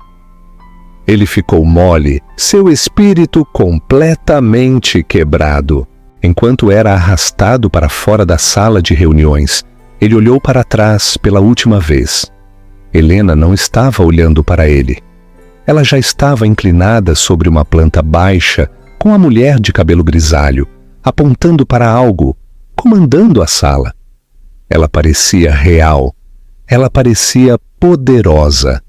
Ele ficou mole, seu espírito completamente quebrado. Enquanto era arrastado para fora da sala de reuniões, ele olhou para trás pela última vez. Helena não estava olhando para ele. Ela já estava inclinada sobre uma planta baixa, com a mulher de cabelo grisalho, apontando para algo, comandando a sala. Ela parecia real. Ela parecia poderosa.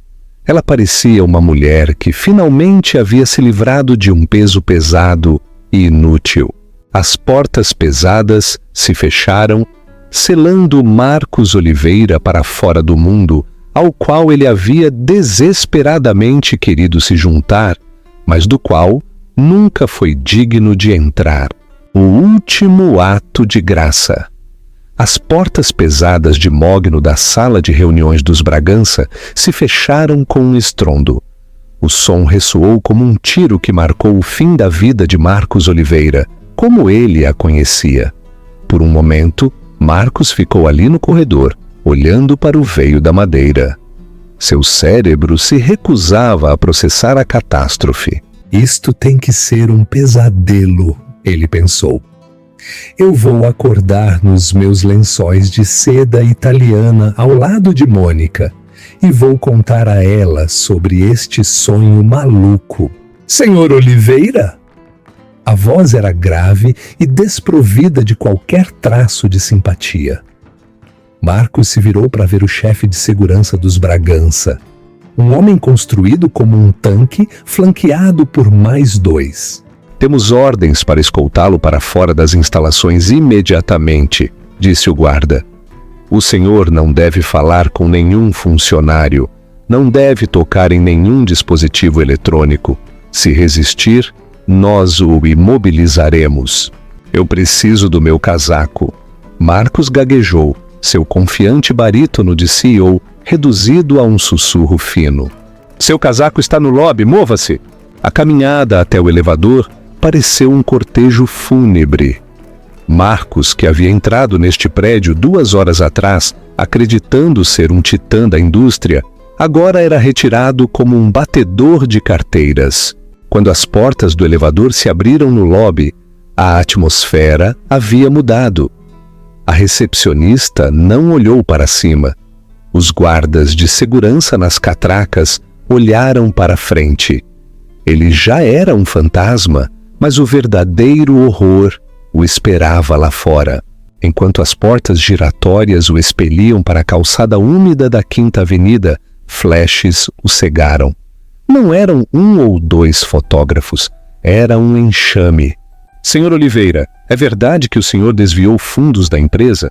Ela parecia uma mulher que finalmente havia se livrado de um peso pesado e inútil. As portas pesadas se fecharam, selando Marcos Oliveira para fora do mundo, ao qual ele havia desesperadamente querido se juntar, mas do qual nunca foi digno de entrar. O último ato de graça. As portas pesadas de mogno da sala de reuniões dos Bragança se fecharam com um estrondo. O som ressoou como um tiro que marcou o fim da vida de Marcos Oliveira, como ele a conhecia. Por um momento, Marcos ficou ali no corredor, olhando para o veio da madeira. Seu cérebro se recusava a processar a catástrofe. Isto tem que ser um pesadelo, ele pensou. Eu vou acordar nos meus lençóis de seda italiana ao lado de Mônica e vou contar a ela sobre este sonho maluco. Senhor Oliveira? A voz era grave e desprovida de qualquer traço de simpatia. Marcos se virou para ver o chefe de segurança dos Bragança, um homem construído como um tanque, flanqueado por mais 2. Temos ordens para escoltá-lo para fora das instalações imediatamente, disse o guarda. O senhor não deve falar com nenhum funcionário, não deve tocar em nenhum dispositivo eletrônico. Se resistir, nós o imobilizaremos. Eu preciso do meu casaco. Marcos gaguejou, seu confiante barítono de CEO reduzido a um sussurro fino. Seu casaco está no lobby, mova-se! A caminhada até o elevador pareceu um cortejo fúnebre. Marcos, que havia entrado neste prédio 2 horas atrás, acreditando ser um titã da indústria, agora era retirado como um batedor de carteiras. Quando as portas do elevador se abriram no lobby, a atmosfera havia mudado. A recepcionista não olhou para cima. Os guardas de segurança nas catracas olharam para frente. Ele já era um fantasma, mas o verdadeiro horror o esperava lá fora. Enquanto as portas giratórias o expeliam para a calçada úmida da Quinta Avenida, flashes o cegaram. Não eram 1 ou 2 fotógrafos, era um enxame. Senhor Oliveira, é verdade que o senhor desviou fundos da empresa?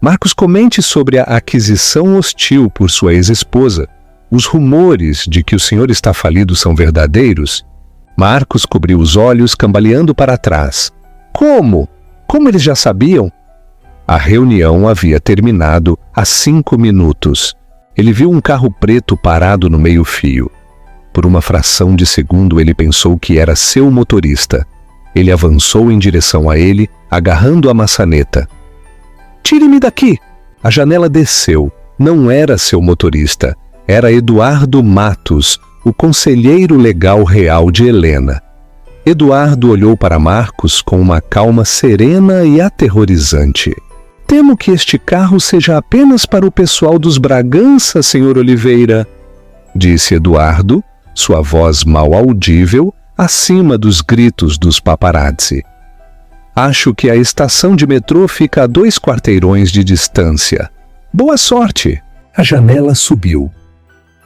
Marcos, comente sobre a aquisição hostil por sua ex-esposa. Os rumores de que o senhor está falido são verdadeiros? Marcos cobriu os olhos, cambaleando para trás. Como? Como eles já sabiam? A reunião havia terminado há 5 minutos. Ele viu um carro preto parado no meio-fio. Por uma fração de segundo ele pensou que era seu motorista. Ele avançou em direção a ele, agarrando a maçaneta. Tire-me daqui! A janela desceu. Não era seu motorista. Era Eduardo Matos, o conselheiro legal real de Helena. Eduardo olhou para Marcos com uma calma serena e aterrorizante. Temo que este carro seja apenas para o pessoal dos Bragança, senhor Oliveira, disse Eduardo, sua voz mal audível, acima dos gritos dos paparazzi. Acho que a estação de metrô fica a 2 quarteirões de distância. Boa sorte! A janela subiu.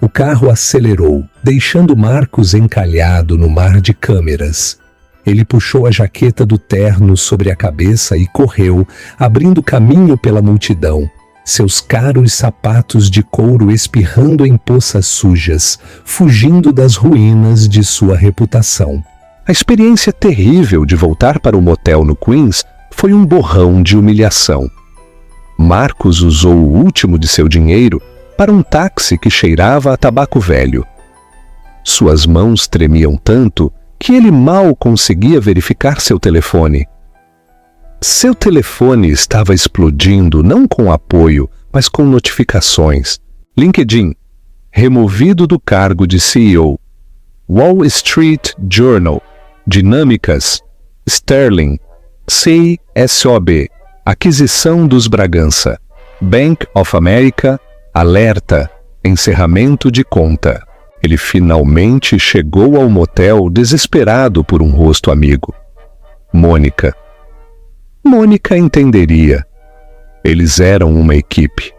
O carro acelerou, deixando Marcos encalhado no mar de câmeras. Ele puxou a jaqueta do terno sobre a cabeça e correu, abrindo caminho pela multidão, seus caros sapatos de couro espirrando em poças sujas, fugindo das ruínas de sua reputação. A experiência terrível de voltar para o motel no Queens foi um borrão de humilhação. Marcos usou o último de seu dinheiro para um táxi que cheirava a tabaco velho. Suas mãos tremiam tanto que ele mal conseguia verificar seu telefone. Seu telefone estava explodindo não com apoio, mas com notificações. LinkedIn, removido do cargo de CEO. Wall Street Journal, Dinâmicas, Sterling, CSOB, aquisição dos Bragança, Bank of America, alerta, encerramento de conta. Ele finalmente chegou ao motel desesperado por um rosto amigo. Mônica. Mônica entenderia. Eles eram uma equipe.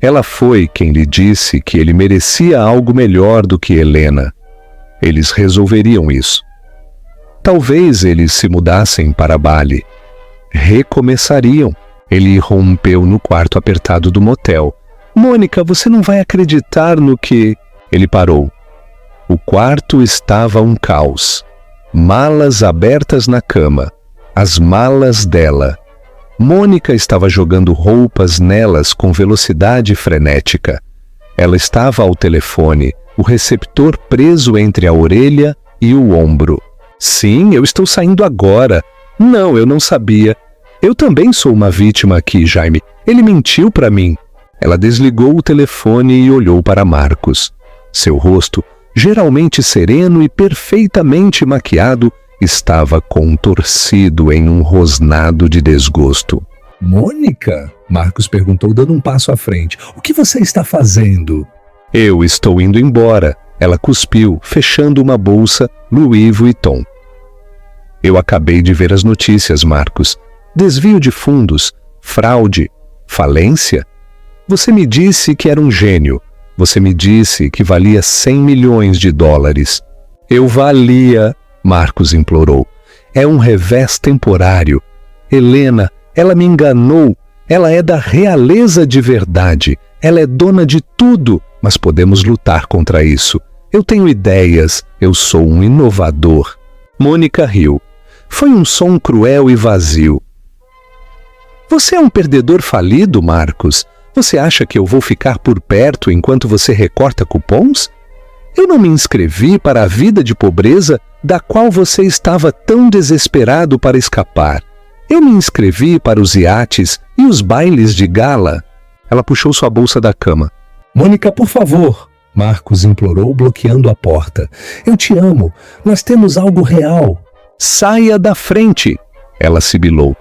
Ela foi quem lhe disse que ele merecia algo melhor do que Helena. Eles resolveriam isso. Talvez eles se mudassem para Bali. Recomeçariam. Ele irrompeu no quarto apertado do motel. Mônica, você não vai acreditar no que... Ele parou. O quarto estava um caos. Malas abertas na cama. As malas dela. Mônica estava jogando roupas nelas com velocidade frenética. Ela estava ao telefone, o receptor preso entre a orelha e o ombro. Sim, eu estou saindo agora. Não, eu não sabia. Eu também sou uma vítima aqui, Jaime. Ele mentiu para mim. Ela desligou o telefone e olhou para Marcos. Seu rosto, geralmente sereno e perfeitamente maquiado, estava contorcido em um rosnado de desgosto. Mônica? Marcos perguntou, dando um passo à frente. O que você está fazendo? Eu estou indo embora. Ela cuspiu, fechando uma bolsa Louis Vuitton. Eu acabei de ver as notícias, Marcos. Desvio de fundos, fraude, falência. Você me disse que era um gênio. Você me disse que valia 100 milhões de dólares. Eu valia, Marcos implorou. É um revés temporário. Helena, ela me enganou. Ela é da realeza de verdade. Ela é dona de tudo, mas podemos lutar contra isso. Eu tenho ideias. Eu sou um inovador. Mônica riu. Foi um som cruel e vazio. Você é um perdedor falido, Marcos? Você acha que eu vou ficar por perto enquanto você recorta cupons? Eu não me inscrevi para a vida de pobreza da qual você estava tão desesperado para escapar. Eu me inscrevi para os iates e os bailes de gala. Ela puxou sua bolsa da cama. Mônica, por favor, Marcos implorou, bloqueando a porta. Eu te amo. Nós temos algo real. Saia da frente, ela sibilou.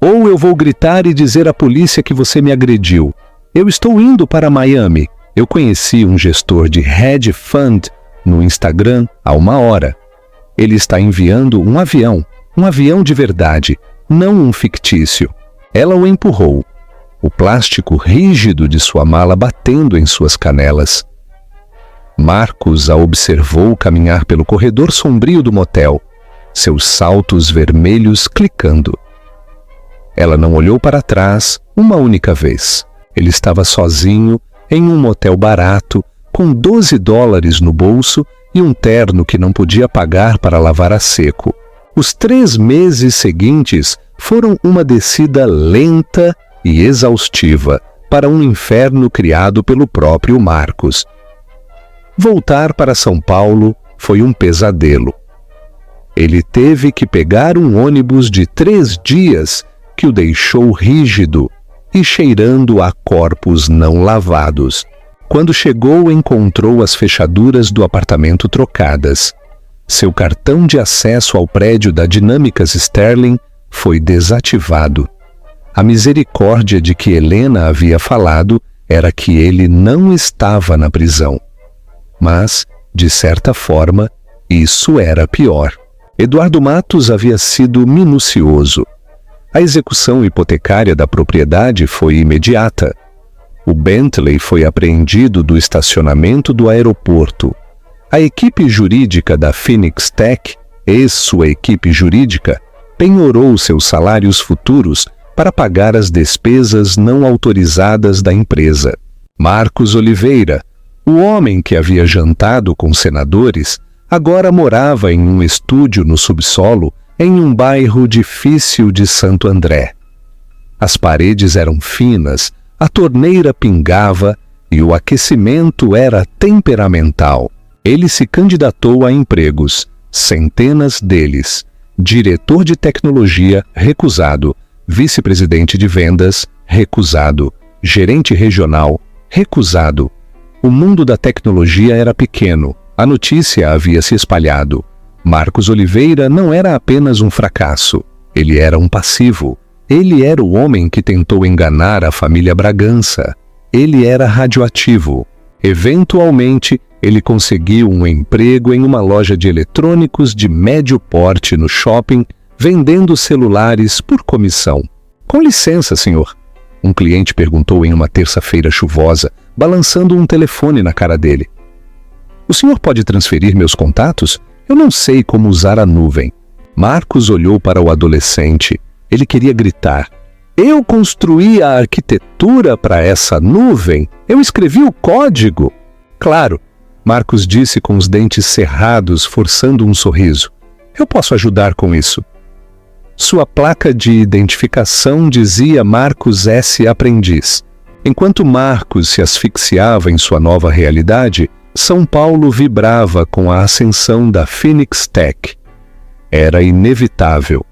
Ou eu vou gritar e dizer à polícia que você me agrediu. Eu estou indo para Miami. Eu conheci um gestor de hedge fund no Instagram há 1 hora. Ele está enviando um avião de verdade, não um fictício. Ela o empurrou, o plástico rígido de sua mala batendo em suas canelas. Marcos a observou caminhar pelo corredor sombrio do motel, seus saltos vermelhos clicando. Ela não olhou para trás uma única vez. Ele estava sozinho em um motel barato, com 12 dólares no bolso e um terno que não podia pagar para lavar a seco. Os 3 meses seguintes foram uma descida lenta e exaustiva para um inferno criado pelo próprio Marcos. Voltar para São Paulo foi um pesadelo. Ele teve que pegar um ônibus de 3 dias que o deixou rígido e cheirando a corpos não lavados. Quando chegou, encontrou as fechaduras do apartamento trocadas. Seu cartão de acesso ao prédio da Dinâmicas Sterling foi desativado. A misericórdia de que Helena havia falado era que ele não estava na prisão. Mas, de certa forma, isso era pior. Eduardo Matos havia sido minucioso. A execução hipotecária da propriedade foi imediata. O Bentley foi apreendido do estacionamento do aeroporto. A equipe jurídica da Phoenix Tech, ex-sua equipe jurídica, penhorou seus salários futuros para pagar as despesas não autorizadas da empresa. Marcos Oliveira, o homem que havia jantado com senadores, agora morava em um estúdio no subsolo em um bairro difícil de Santo André. As paredes eram finas, a torneira pingava e o aquecimento era temperamental. Ele se candidatou a empregos, centenas deles. Diretor de tecnologia, recusado. Vice-presidente de vendas, recusado. Gerente regional, recusado. O mundo da tecnologia era pequeno. A notícia havia se espalhado. Marcos Oliveira não era apenas um fracasso. Ele era um passivo. Ele era o homem que tentou enganar a família Bragança. Ele era radioativo. Eventualmente, ele conseguiu um emprego em uma loja de eletrônicos de médio porte no shopping, vendendo celulares por comissão. Com licença, senhor. Um cliente perguntou em uma terça-feira chuvosa, balançando um telefone na cara dele. O senhor pode transferir meus contatos? Eu não sei como usar a nuvem. Marcos olhou para o adolescente. Ele queria gritar. Eu construí a arquitetura para essa nuvem? Eu escrevi o código? Claro, Marcos disse com os dentes cerrados, forçando um sorriso. Eu posso ajudar com isso. Sua placa de identificação dizia Marcos S. Aprendiz. Enquanto Marcos se asfixiava em sua nova realidade, São Paulo vibrava com a ascensão da Phoenix Tech. Era inevitável.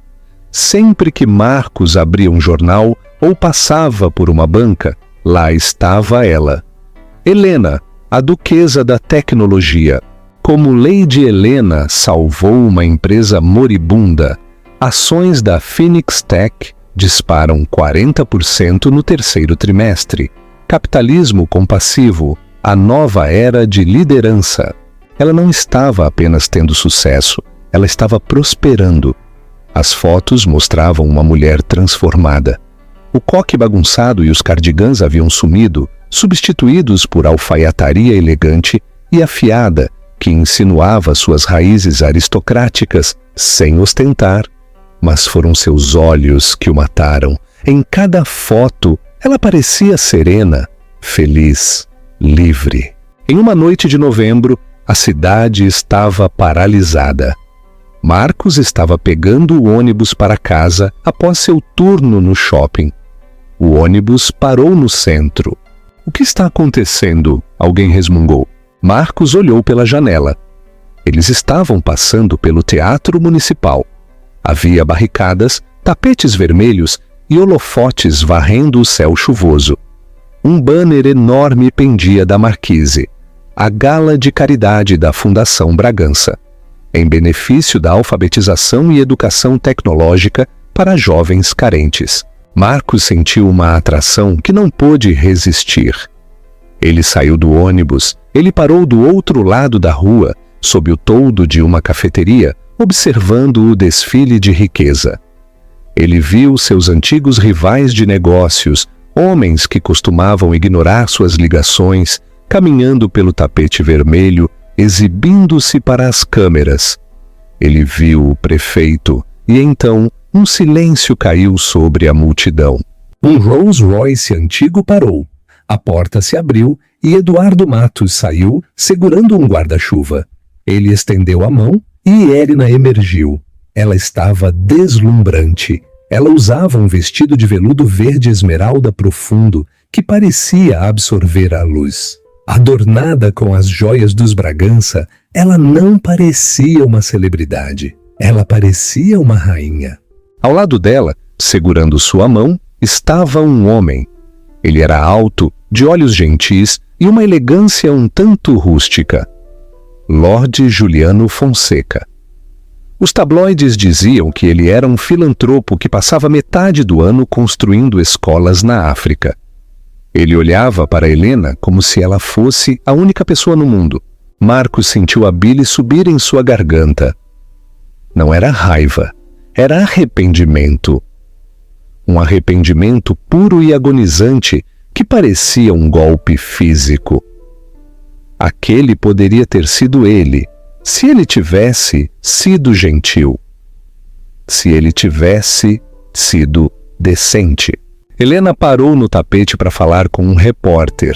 Sempre que Marcos abria um jornal ou passava por uma banca, lá estava ela. Helena, a duquesa da tecnologia. Como Lady Helena salvou uma empresa moribunda, ações da Phoenix Tech disparam 40% no terceiro trimestre. Capitalismo compassivo, a nova era de liderança. Ela não estava apenas tendo sucesso, ela estava prosperando. As fotos mostravam uma mulher transformada. O coque bagunçado e os cardigãs haviam sumido, substituídos por alfaiataria elegante e afiada, que insinuava suas raízes aristocráticas, sem ostentar. Mas foram seus olhos que o mataram. Em cada foto, ela parecia serena, feliz, livre. Em uma noite de novembro, a cidade estava paralisada. Marcos estava pegando o ônibus para casa após seu turno no shopping. O ônibus parou no centro. O que está acontecendo? Alguém resmungou. Marcos olhou pela janela. Eles estavam passando pelo Teatro Municipal. Havia barricadas, tapetes vermelhos e holofotes varrendo o céu chuvoso. Um banner enorme pendia da marquise. A gala de caridade da Fundação Bragança, em benefício da alfabetização e educação tecnológica para jovens carentes. Marcos sentiu uma atração que não pôde resistir. Ele saiu do ônibus, ele parou do outro lado da rua, sob o toldo de uma cafeteria, observando o desfile de riqueza. Ele viu seus antigos rivais de negócios, homens que costumavam ignorar suas ligações, caminhando pelo tapete vermelho, exibindo-se para as câmeras. Ele viu o prefeito, e então um silêncio caiu sobre a multidão. Um Rolls-Royce antigo parou. A porta se abriu e Eduardo Matos saiu, segurando um guarda-chuva. Ele estendeu a mão e Érina emergiu. Ela estava deslumbrante. Ela usava um vestido de veludo verde esmeralda profundo, que parecia absorver a luz. Adornada com as joias dos Bragança, ela não parecia uma celebridade. Ela parecia uma rainha. Ao lado dela, segurando sua mão, estava um homem. Ele era alto, de olhos gentis e uma elegância um tanto rústica. Lorde Juliano Fonseca. Os tabloides diziam que ele era um filantropo que passava metade do ano construindo escolas na África. Ele olhava para Helena como se ela fosse a única pessoa no mundo. Marcos sentiu a bile subir em sua garganta. Não era raiva, era arrependimento. Um arrependimento puro e agonizante que parecia um golpe físico. Aquele poderia ter sido ele, se ele tivesse sido gentil. Se ele tivesse sido decente. Helena parou no tapete para falar com um repórter.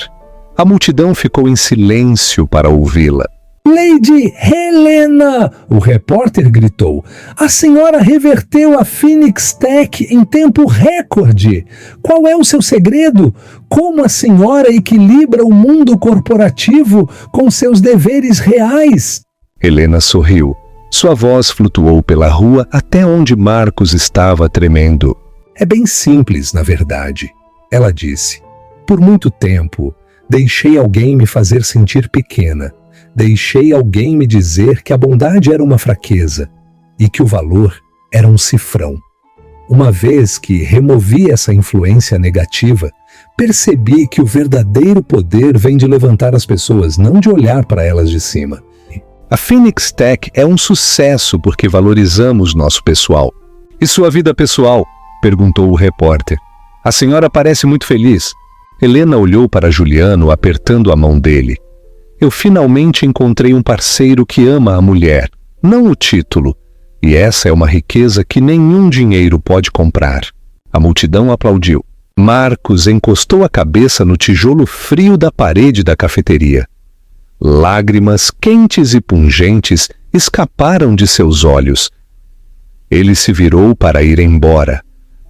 A multidão ficou em silêncio para ouvi-la. Lady Helena! O repórter gritou. A senhora reverteu a Phoenix Tech em tempo recorde. Qual é o seu segredo? Como a senhora equilibra o mundo corporativo com seus deveres reais? Helena sorriu. Sua voz flutuou pela rua até onde Marcos estava tremendo. É bem simples, na verdade. Ela disse. Por muito tempo, deixei alguém me fazer sentir pequena. Deixei alguém me dizer que a bondade era uma fraqueza e que o valor era um cifrão. Uma vez que removi essa influência negativa, percebi que o verdadeiro poder vem de levantar as pessoas, não de olhar para elas de cima. A Phoenix Tech é um sucesso porque valorizamos nosso pessoal. E sua vida pessoal? Perguntou o repórter. A senhora parece muito feliz. Helena olhou para Juliano apertando a mão dele. Eu finalmente encontrei um parceiro que ama a mulher, não o título. E essa é uma riqueza que nenhum dinheiro pode comprar. A multidão aplaudiu. Marcos encostou a cabeça no tijolo frio da parede da cafeteria. Lágrimas quentes e pungentes escaparam de seus olhos. Ele se virou para ir embora,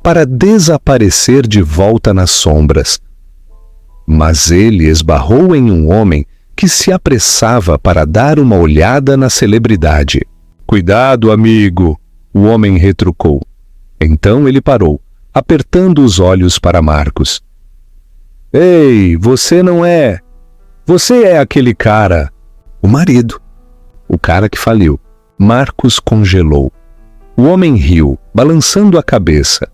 para desaparecer de volta nas sombras. Mas ele esbarrou em um homem que se apressava para dar uma olhada na celebridade. Cuidado, amigo, o homem retrucou. Então ele parou, apertando os olhos para Marcos. Ei, você não é... Você é aquele cara... O marido. O cara que faliu. Marcos congelou. O homem riu, balançando a cabeça.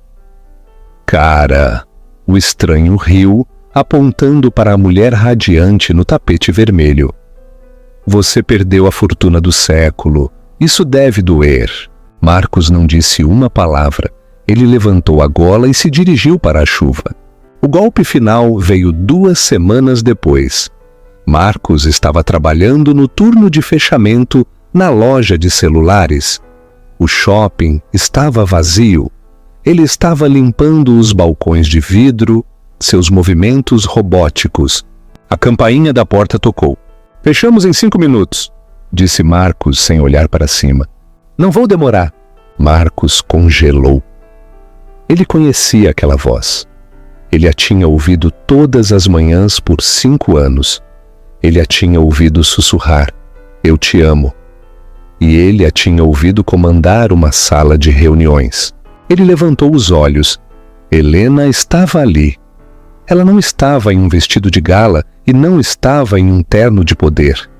Cara... O estranho riu, apontando para a mulher radiante no tapete vermelho. Você perdeu a fortuna do século. Isso deve doer. Marcos não disse uma palavra. Ele levantou a gola e se dirigiu para a chuva. O golpe final veio 2 semanas depois. Marcos estava trabalhando no turno de fechamento na loja de celulares. O shopping estava vazio. Ele estava limpando os balcões de vidro, seus movimentos robóticos. A campainha da porta tocou. Fechamos em 5 minutos, disse Marcos sem olhar para cima. Não vou demorar. Marcos congelou. Ele conhecia aquela voz. Ele a tinha ouvido todas as manhãs por 5 anos. Ele a tinha ouvido sussurrar, eu te amo. E ele a tinha ouvido comandar uma sala de reuniões. Ele levantou os olhos. Helena estava ali. Ela não estava em um vestido de gala e não estava em um terno de poder.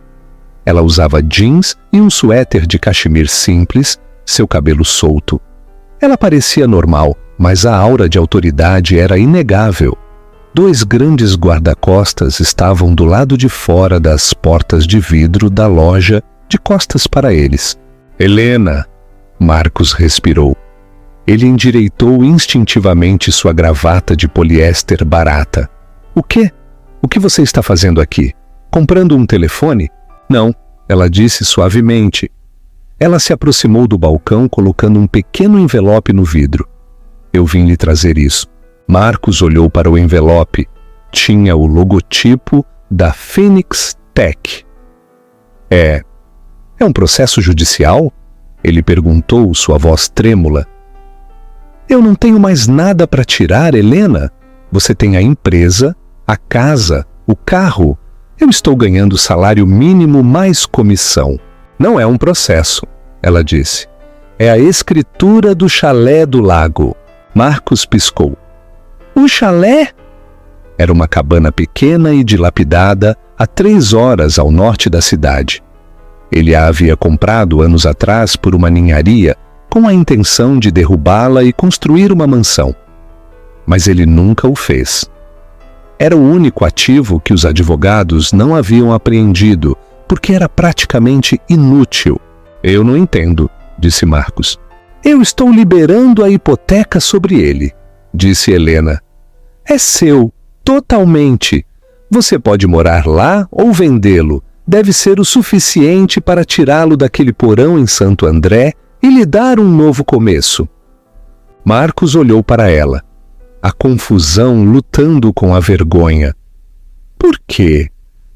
Ela usava jeans e um suéter de cachemir simples, seu cabelo solto. Ela parecia normal, mas a aura de autoridade era inegável. 2 grandes guarda-costas estavam do lado de fora das portas de vidro da loja, de costas para eles. Helena! Marcos respirou. Ele endireitou instintivamente sua gravata de poliéster barata. O quê? O que você está fazendo aqui? Comprando um telefone? Não, ela disse suavemente. Ela se aproximou do balcão colocando um pequeno envelope no vidro. Eu vim lhe trazer isso. Marcos olhou para o envelope. Tinha o logotipo da Phoenix Tech. É um processo judicial? Ele perguntou, sua voz trêmula. Eu não tenho mais nada para tirar, Helena. Você tem a empresa, a casa, o carro. Eu estou ganhando salário mínimo mais comissão. Não é um processo, ela disse. É a escritura do chalé do lago. Marcos piscou. O chalé? Era uma cabana pequena e dilapidada a 3 horas ao norte da cidade. Ele a havia comprado anos atrás por uma ninharia com a intenção de derrubá-la e construir uma mansão. Mas ele nunca o fez. Era o único ativo que os advogados não haviam apreendido, porque era praticamente inútil. Eu não entendo, disse Marcos. Eu estou liberando a hipoteca sobre ele, disse Helena. É seu, totalmente. Você pode morar lá ou vendê-lo. Deve ser o suficiente para tirá-lo daquele porão em Santo André e lhe dar um novo começo. Marcos olhou para ela, a confusão lutando com a vergonha. Por quê?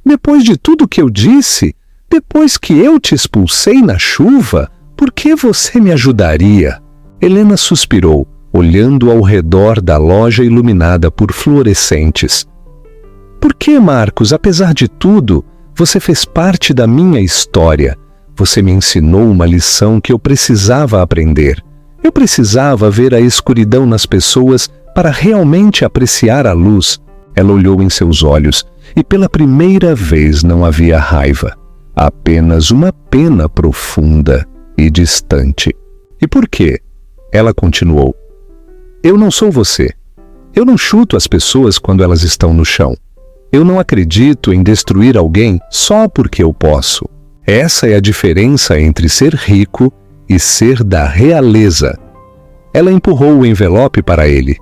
Depois de tudo que eu disse? Depois que eu te expulsei na chuva, por que você me ajudaria? Helena suspirou, olhando ao redor da loja iluminada por fluorescentes. Por que, Marcos, apesar de tudo, você fez parte da minha história? Você me ensinou uma lição que eu precisava aprender. Eu precisava ver a escuridão nas pessoas para realmente apreciar a luz. Ela olhou em seus olhos e pela primeira vez não havia raiva, apenas uma pena profunda e distante. E por quê? Ela continuou. Eu não sou você. Eu não chuto as pessoas quando elas estão no chão. Eu não acredito em destruir alguém só porque eu posso. Essa é a diferença entre ser rico e ser da realeza. Ela empurrou o envelope para ele.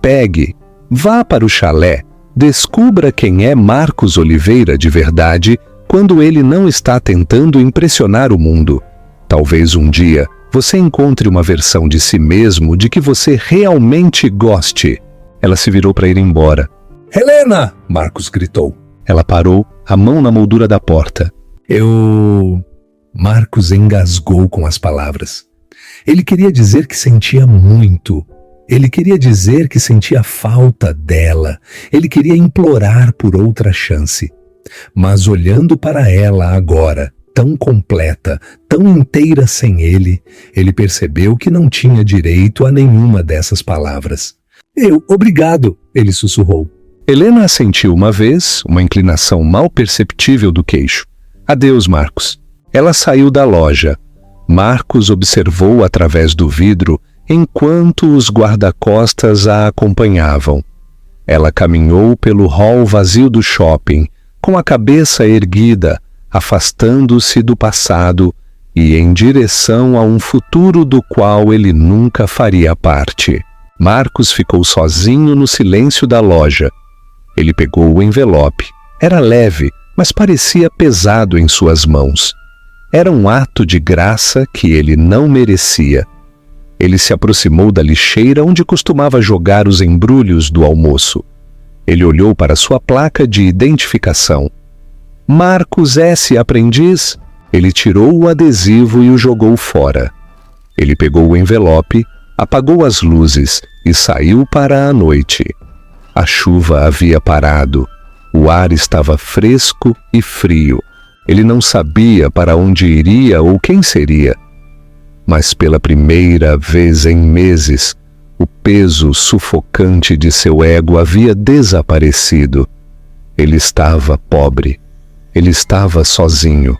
Pegue, vá para o chalé, descubra quem é Marcos Oliveira de verdade quando ele não está tentando impressionar o mundo. Talvez um dia você encontre uma versão de si mesmo de que você realmente goste. Ela se virou para ir embora. Helena! Marcos gritou. Ela parou, a mão na moldura da porta. Marcos engasgou com as palavras. Ele queria dizer que sentia muito. Ele queria dizer que sentia falta dela. Ele queria implorar por outra chance. Mas olhando para ela agora, tão completa, tão inteira sem ele, ele percebeu que não tinha direito a nenhuma dessas palavras. Obrigado, ele sussurrou. Helena assentiu uma vez, uma inclinação mal perceptível do queixo. Adeus, Marcos. Ela saiu da loja. Marcos observou através do vidro enquanto os guarda-costas a acompanhavam. Ela caminhou pelo hall vazio do shopping, com a cabeça erguida, afastando-se do passado e em direção a um futuro do qual ele nunca faria parte. Marcos ficou sozinho no silêncio da loja. Ele pegou o envelope. Era leve, mas parecia pesado em suas mãos. Era um ato de graça que ele não merecia. Ele se aproximou da lixeira onde costumava jogar os embrulhos do almoço. Ele olhou para sua placa de identificação. Marcos S. Aprendiz. Ele tirou o adesivo e o jogou fora. Ele pegou o envelope, apagou as luzes e saiu para a noite. A chuva havia parado. O ar estava fresco e frio. Ele não sabia para onde iria ou quem seria. Mas pela primeira vez em meses, o peso sufocante de seu ego havia desaparecido. Ele estava pobre. Ele estava sozinho.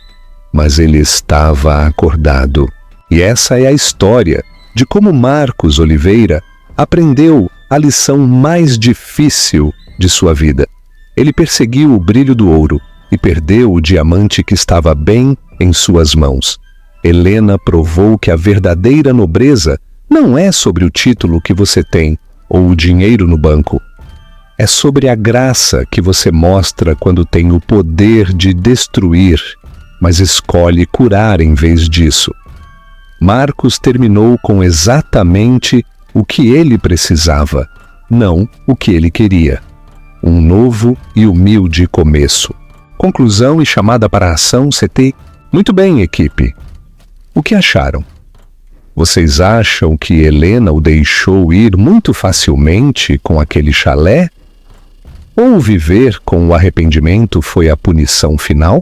Mas ele estava acordado. E essa é a história de como Marcos Oliveira aprendeu a lição mais difícil de sua vida. Ele perseguiu o brilho do ouro e perdeu o diamante que estava bem em suas mãos. Helena provou que a verdadeira nobreza não é sobre o título que você tem ou o dinheiro no banco. É sobre a graça que você mostra quando tem o poder de destruir, mas escolhe curar em vez disso. Marcos terminou com exatamente o que ele precisava, não o que ele queria. Um novo e humilde começo. Conclusão e chamada para a ação CT. Muito bem, equipe. O que acharam? Vocês acham que Helena o deixou ir muito facilmente com aquele chalé? Ou viver com o arrependimento foi a punição final?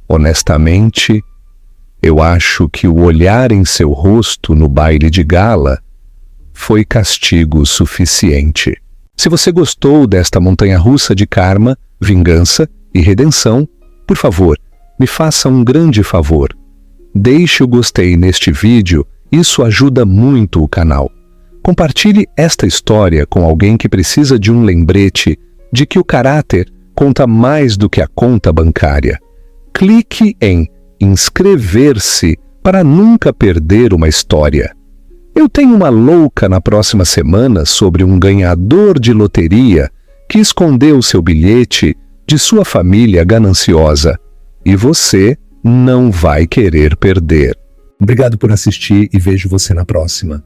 Honestamente, eu acho que o olhar em seu rosto no baile de gala foi castigo suficiente. Se você gostou desta montanha-russa de karma, vingança e redenção, por favor, me faça um grande favor. Deixe o gostei neste vídeo, isso ajuda muito o canal. Compartilhe esta história com alguém que precisa de um lembrete de que o caráter conta mais do que a conta bancária. Clique em inscrever-se para nunca perder uma história. Eu tenho uma louca na próxima semana sobre um ganhador de loteria que escondeu seu bilhete de sua família gananciosa. E você não vai querer perder. Obrigado por assistir e vejo você na próxima.